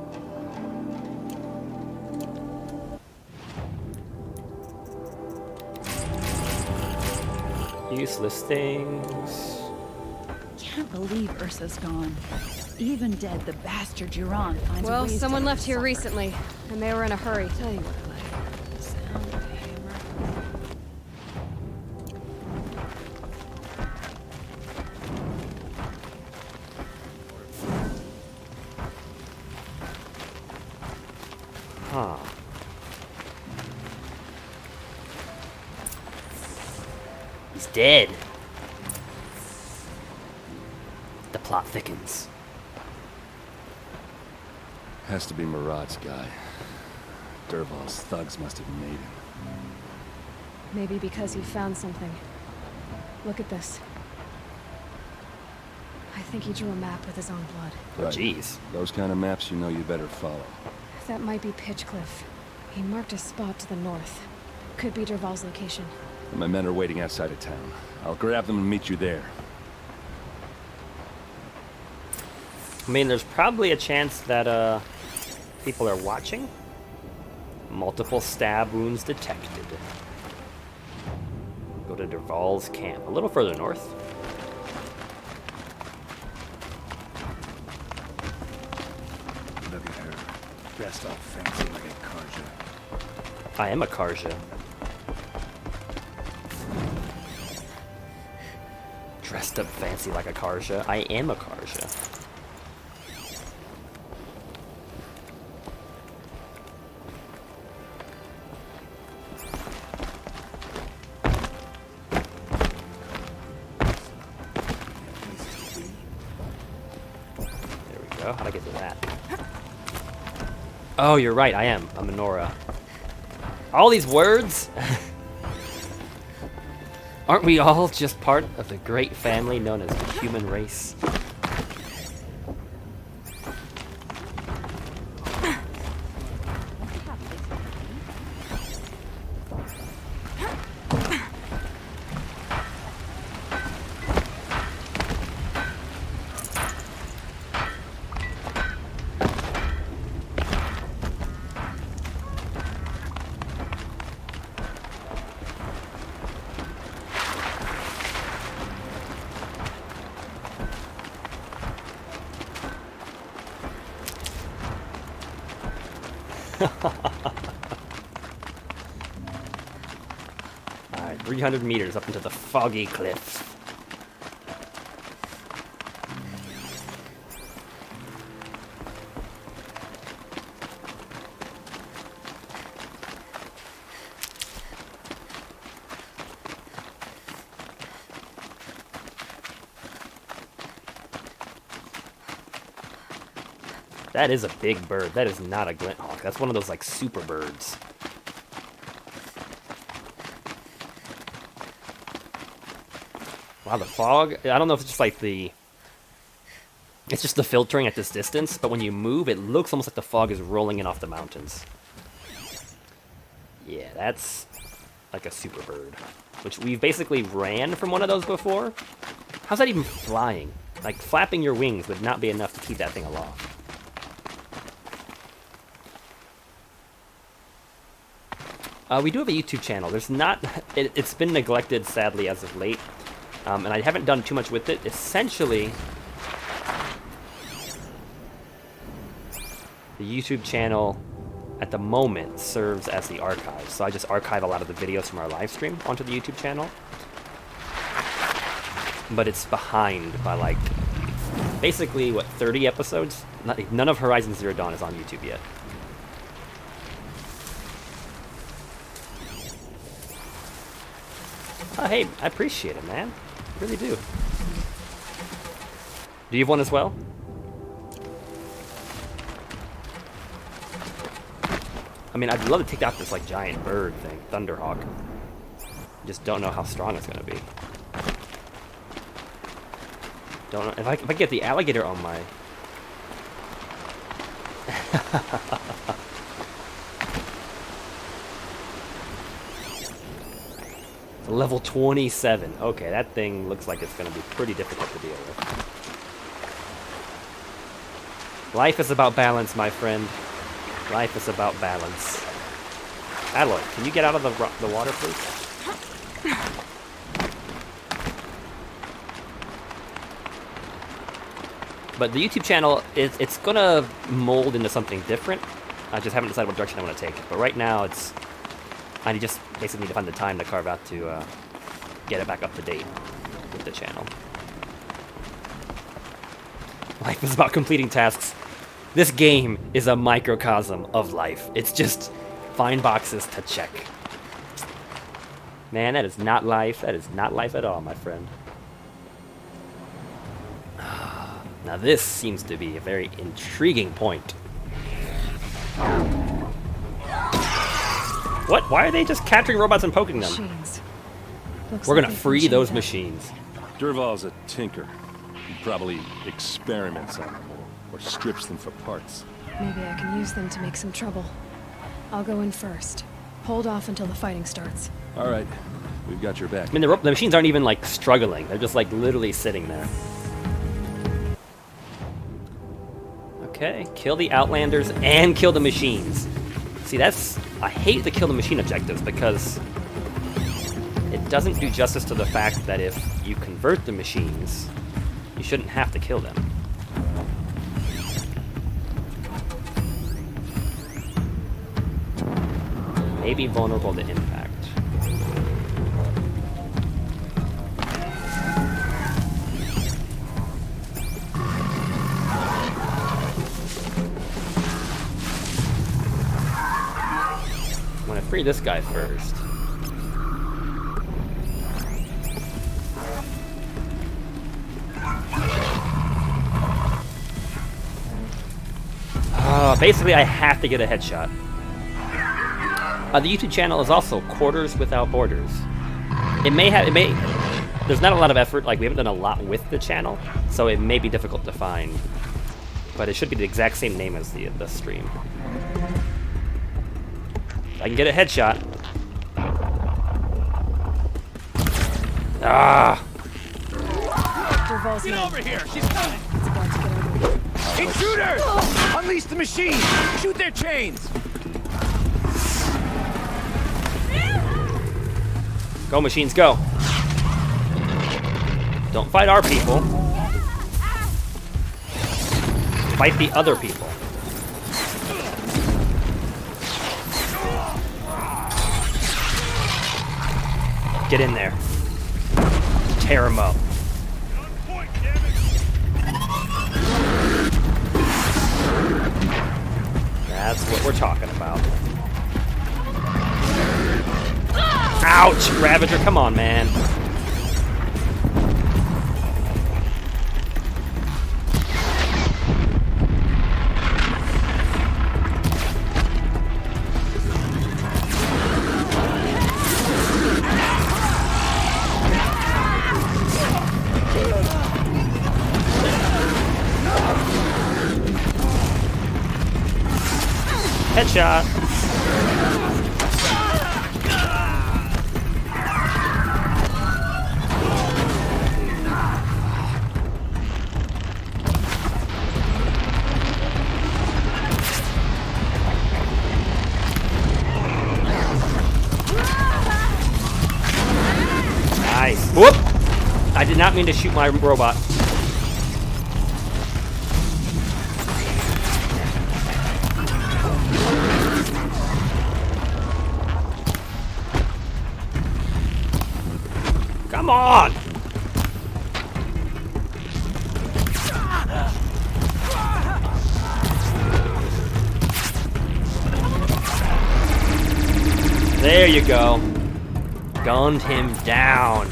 Useless things. Can't believe Ursa's gone. Even dead, the bastard Jiran finds Well, ways someone to left here suffer. recently, and they were in a hurry. Tell you what I like. The sound of a hammer. Huh. He's dead. The plot thickens. Has to be Murad's guy. Dervahl's thugs must have made him. Maybe because he found something. Look at this. I think he drew a map with his own blood. Oh, jeez. Those kind of maps you know you better follow. That might be Pitchcliff. He marked a spot to the north. Could be Dervahl's location. My men are waiting outside of town. I'll grab them and meet you there. I mean, there's probably a chance that, people are watching. Multiple stab wounds detected. Go to Dervahl's camp, a little further north. Look at her. Dressed all fancy like a Karja. I am a Karja. Dressed up fancy like a Karja. I am a Karja. There we go. How'd I get to that? Oh, you're right. I am a menorah. All these words? Aren't we all just part of the great family known as the human race? Alright, 300 meters up into the foggy cliffs. That is a big bird. That is not a glint hawk. That's one of those like super birds. Wow, the fog. I don't know if it's just like the... It's just the filtering at this distance, but when you move, it looks almost like the fog is rolling in off the mountains. Yeah, that's like a super bird, which we've basically ran from one of those before. How's that even flying? Like, flapping your wings would not be enough to keep that thing aloft. We do have a YouTube channel. There's not... It's been neglected, sadly, as of late. And I haven't done too much with it. Essentially, the YouTube channel, at the moment, serves as the archive. So I just archive a lot of the videos from our live stream onto the YouTube channel. But it's behind by, like, basically, what, 30 episodes? None of Horizon Zero Dawn is on YouTube yet. Oh, hey, I appreciate it, man. I really do. Do you have one as well? I mean, I'd love to take out this, like, giant bird thing, Thunderhawk. Just don't know how strong it's gonna be. Don't know if I get the alligator on my... Level 27. Okay, that thing looks like it's going to be pretty difficult to deal with. Life is about balance, my friend. Life is about balance. Alloy, can you get out of the water, please? But the YouTube channel, it's going to mold into something different. I just haven't decided what direction I want to take it. But right now, I just basically need to find the time to carve out to get it back up to date with the channel. Life is about completing tasks. This game is a microcosm of life. It's just find boxes to check. Man, that is not life. That is not life at all, my friend. Now this seems to be a very intriguing point. What? Why are they just capturing robots and poking them? Machines. We're gonna free those machines. Durval's a tinker. He probably experiments on them or strips them for parts. Maybe I can use them to make some trouble. I'll go in first. Hold off until the fighting starts. All right, we've got your back. I mean, the machines aren't even, like, struggling. They're just, like, literally sitting there. Okay, kill the Outlanders and kill the machines. See, I hate the kill the machine objectives because it doesn't do justice to the fact that if you convert the machines, you shouldn't have to kill them. Maybe vulnerable to impact. I'm gonna free this guy first. Basically, I have to get a headshot. The YouTube channel is also Quarters Without Borders. There's not a lot of effort, like we haven't done a lot with the channel, so it may be difficult to find. But it should be the exact same name as the stream. I can get a headshot. Ah! Get over here! She's coming! Intruders! Unleash the machines! Shoot their chains! Go, machines, go! Don't fight our people. Fight the other people. Get in there. Tear them up. That's what we're talking about. Ouch! Ravager, come on, man. Headshot. Nice. Whoop! I did not mean to shoot my robot. Come on! There you go. Gunned him down.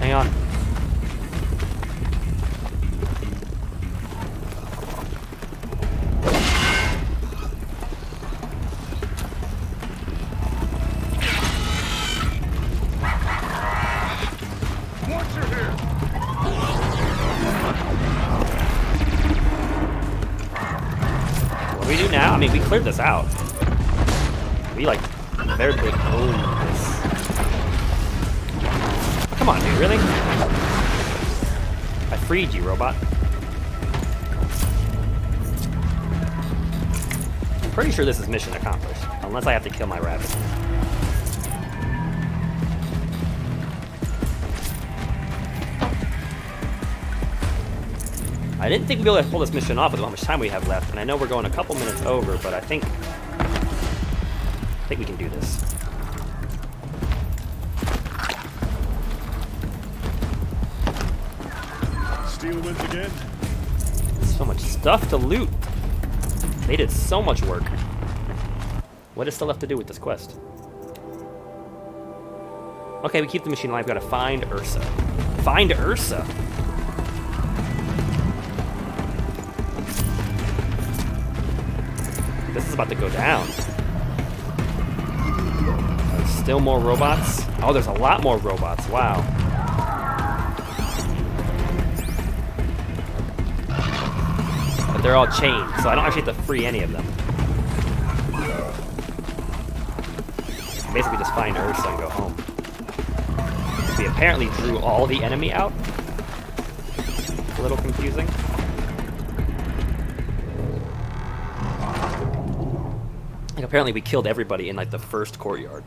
Hang on. What do we do now? I mean, we cleared this out. We like barely own this. Come on, dude, really? I freed you, robot. I'm pretty sure this is mission accomplished, unless I have to kill my rabbit. I didn't think we'd be able to pull this mission off with how much time we have left, and I know we're going a couple minutes over, but I think we can do this. Steel wins again. So much stuff to loot. They did so much work. What is still left to do with this quest? Okay, we keep the machine alive. We've got to find Ursa. Find Ursa. This is about to go down. There's still more robots. Oh, there's a lot more robots. Wow. But they're all chained, so I don't actually have to free any of them. Basically just find Ursa and go home. We apparently drew all the enemy out. A little confusing. Like, apparently we killed everybody in like the first courtyard.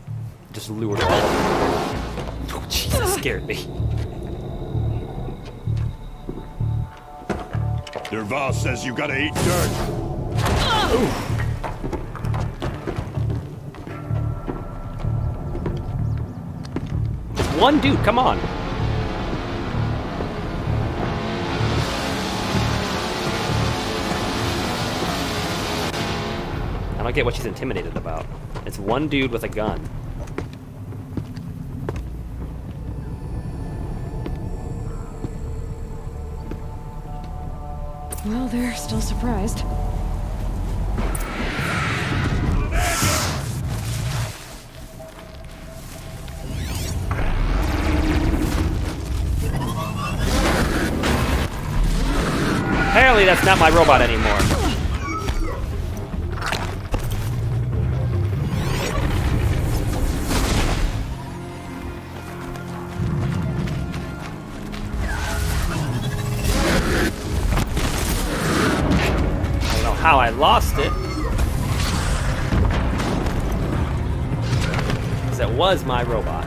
Just lured all of them. Oh, Jesus, scared me. Derval says you gotta eat dirt. Just one dude, come on. I don't get what she's intimidated about. It's one dude with a gun. Well, they're still surprised. Apparently that's not my robot anymore. How I lost it. Because it was my robot.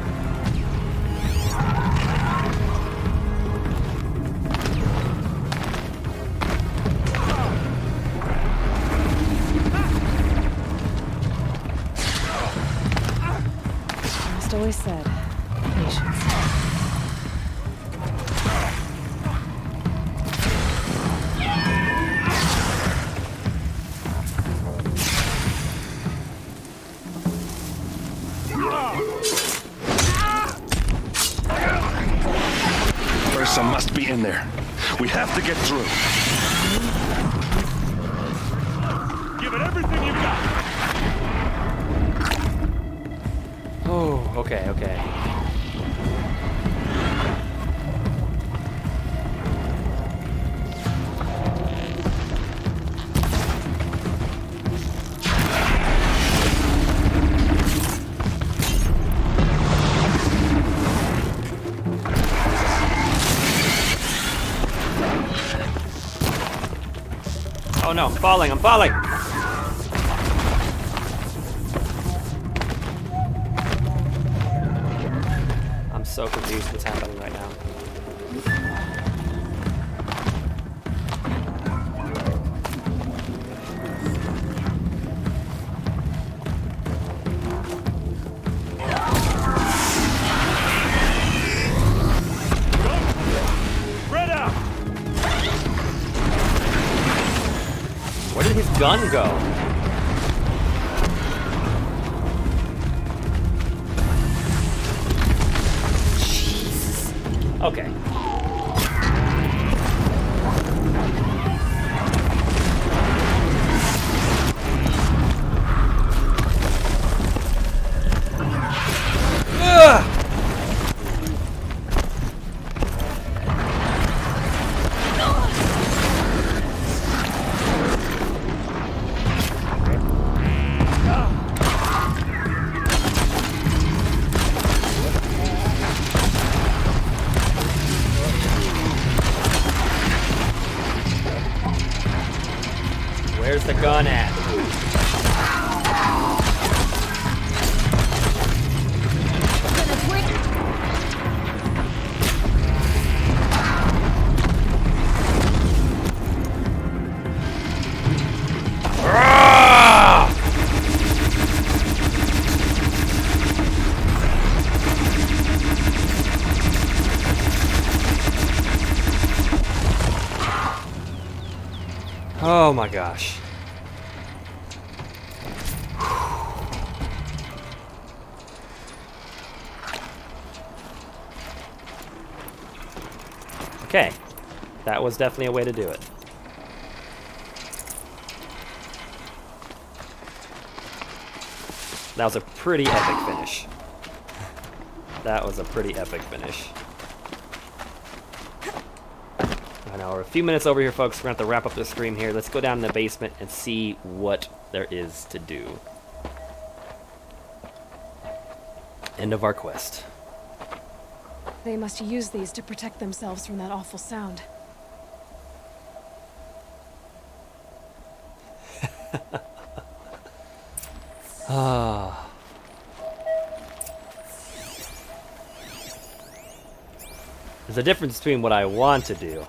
Just always said, patience. Ursa must be in there. We have to get through. Give it everything you got. Oh, okay, okay. Oh no, I'm falling, I'm falling! so confused what's happening right now. Where did his gun go? Jesus. Okay. Ugh! Where's the gun at? Oh my gosh. Okay, that was definitely a way to do it. That was a pretty epic finish. That was a pretty epic finish. I know, we're a few minutes over here, folks. We're going to have to wrap up the stream here. Let's go down in the basement and see what there is to do. End of our quest. They must use these to protect themselves from that awful sound. Ah. There's a difference between what I want to do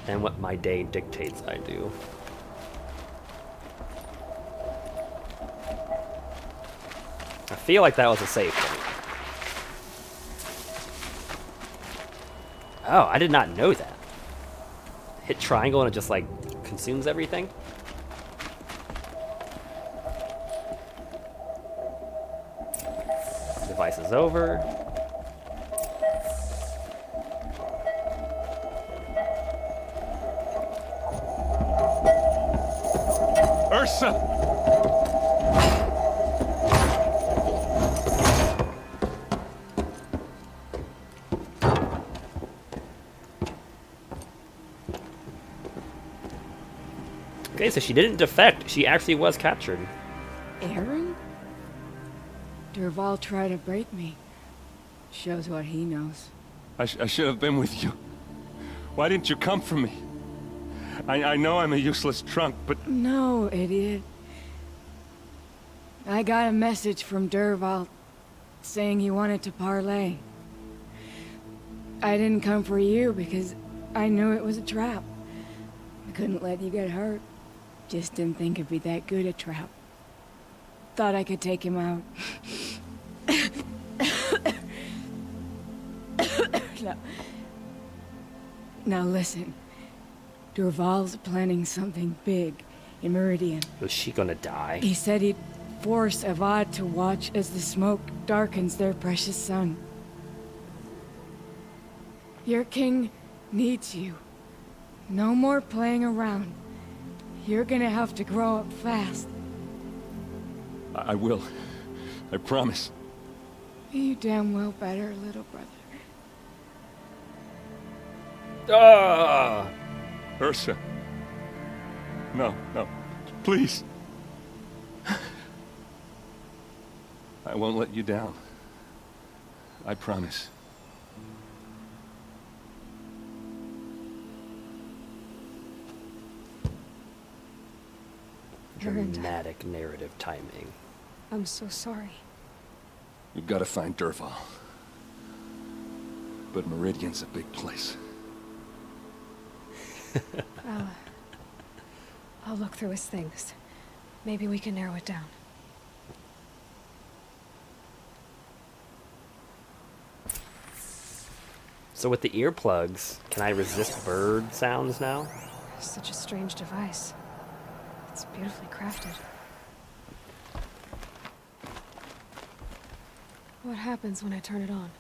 and what my day dictates I do. I feel like that was a safe one. Oh, I did not know that. Hit triangle and it just like consumes everything? Device is over. Ursa! Okay, so she didn't defect. She actually was captured. Aaron? Durval tried to break me. Shows what he knows. I should have been with you. Why didn't you come for me? I know I'm a useless trunk, but... No, idiot. I got a message from Durval saying he wanted to parlay. I didn't come for you because I knew it was a trap. I couldn't let you get hurt. Just didn't think it'd be that good a trap. Thought I could take him out. Now listen. Durval's planning something big in Meridian. Was she gonna die? He said he'd force Avad to watch as the smoke darkens their precious sun. Your king needs you. No more playing around. You're gonna have to grow up fast. I will. I promise. You damn well better, little brother. Ah! Ursa. No, no. Please. I won't let you down. I promise. Dramatic narrative timing. I'm so sorry. You've got to find Durval. but Meridian's a big place. I'll look through his things. Maybe we can narrow it down. So with the earplugs, can I resist bird sounds now? Such a strange device. It's beautifully crafted. What happens when I turn it on?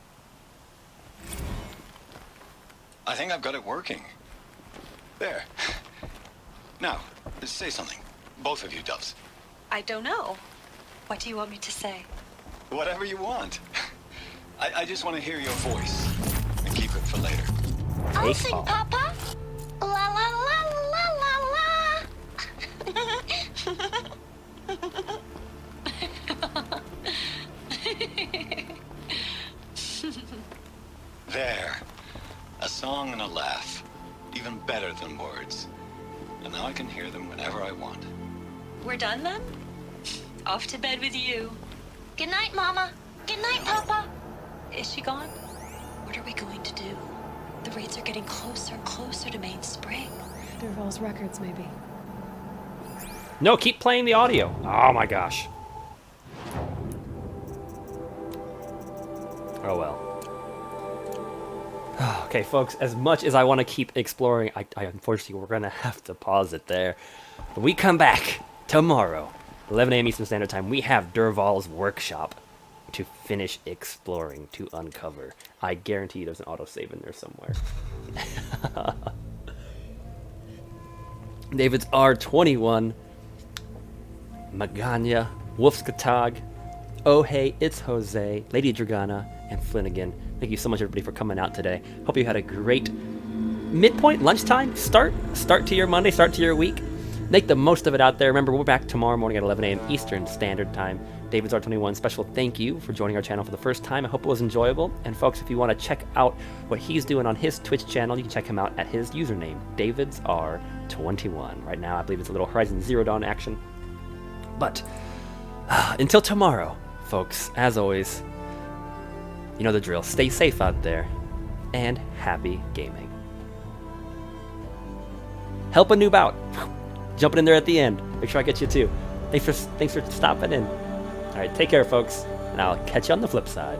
I think I've got it working. There. Now, say something. Both of you, doves. I don't know. What do you want me to say? Whatever you want. I just want to hear your voice. And keep it for later. I'll sing, Papa. La la la la la There. A song and a laugh. Even better than words. And now I can hear them whenever I want. We're done then? Off to bed with you. Good night, Mama. Good night, Papa. Is she gone? What are we going to do? The raids are getting closer and closer to Main Spring. Durval's records, maybe. No, keep playing the audio. Oh my gosh. Oh well. Okay, folks, as much as I want to keep exploring, I unfortunately, we're going to have to pause it there. When we come back tomorrow, 11 a.m. Eastern Standard Time, we have Durval's workshop to finish exploring, to uncover. I guarantee there's an autosave in there somewhere. David's R21, Magana, Wolfskatag, Oh Hey, It's Jose, Lady Dragana, and Flanagan. Thank you so much, everybody, for coming out today. Hope you had a great midpoint, lunchtime, start to your Monday, start to your week. Make the most of it out there. Remember, we're back tomorrow morning at 11 a.m. Eastern Standard Time. David's R21, special thank you for joining our channel for the first time. I hope it was enjoyable. And folks, if you want to check out what he's doing on his Twitch channel, you can check him out at his username, David's R21. Right now, I believe it's a little Horizon Zero Dawn action. But until tomorrow, folks, as always, you know the drill. Stay safe out there, and happy gaming. Help a noob out. Jumping in there at the end. Make sure I get you too. Thanks for stopping in. All right, take care, folks, and I'll catch you on the flip side.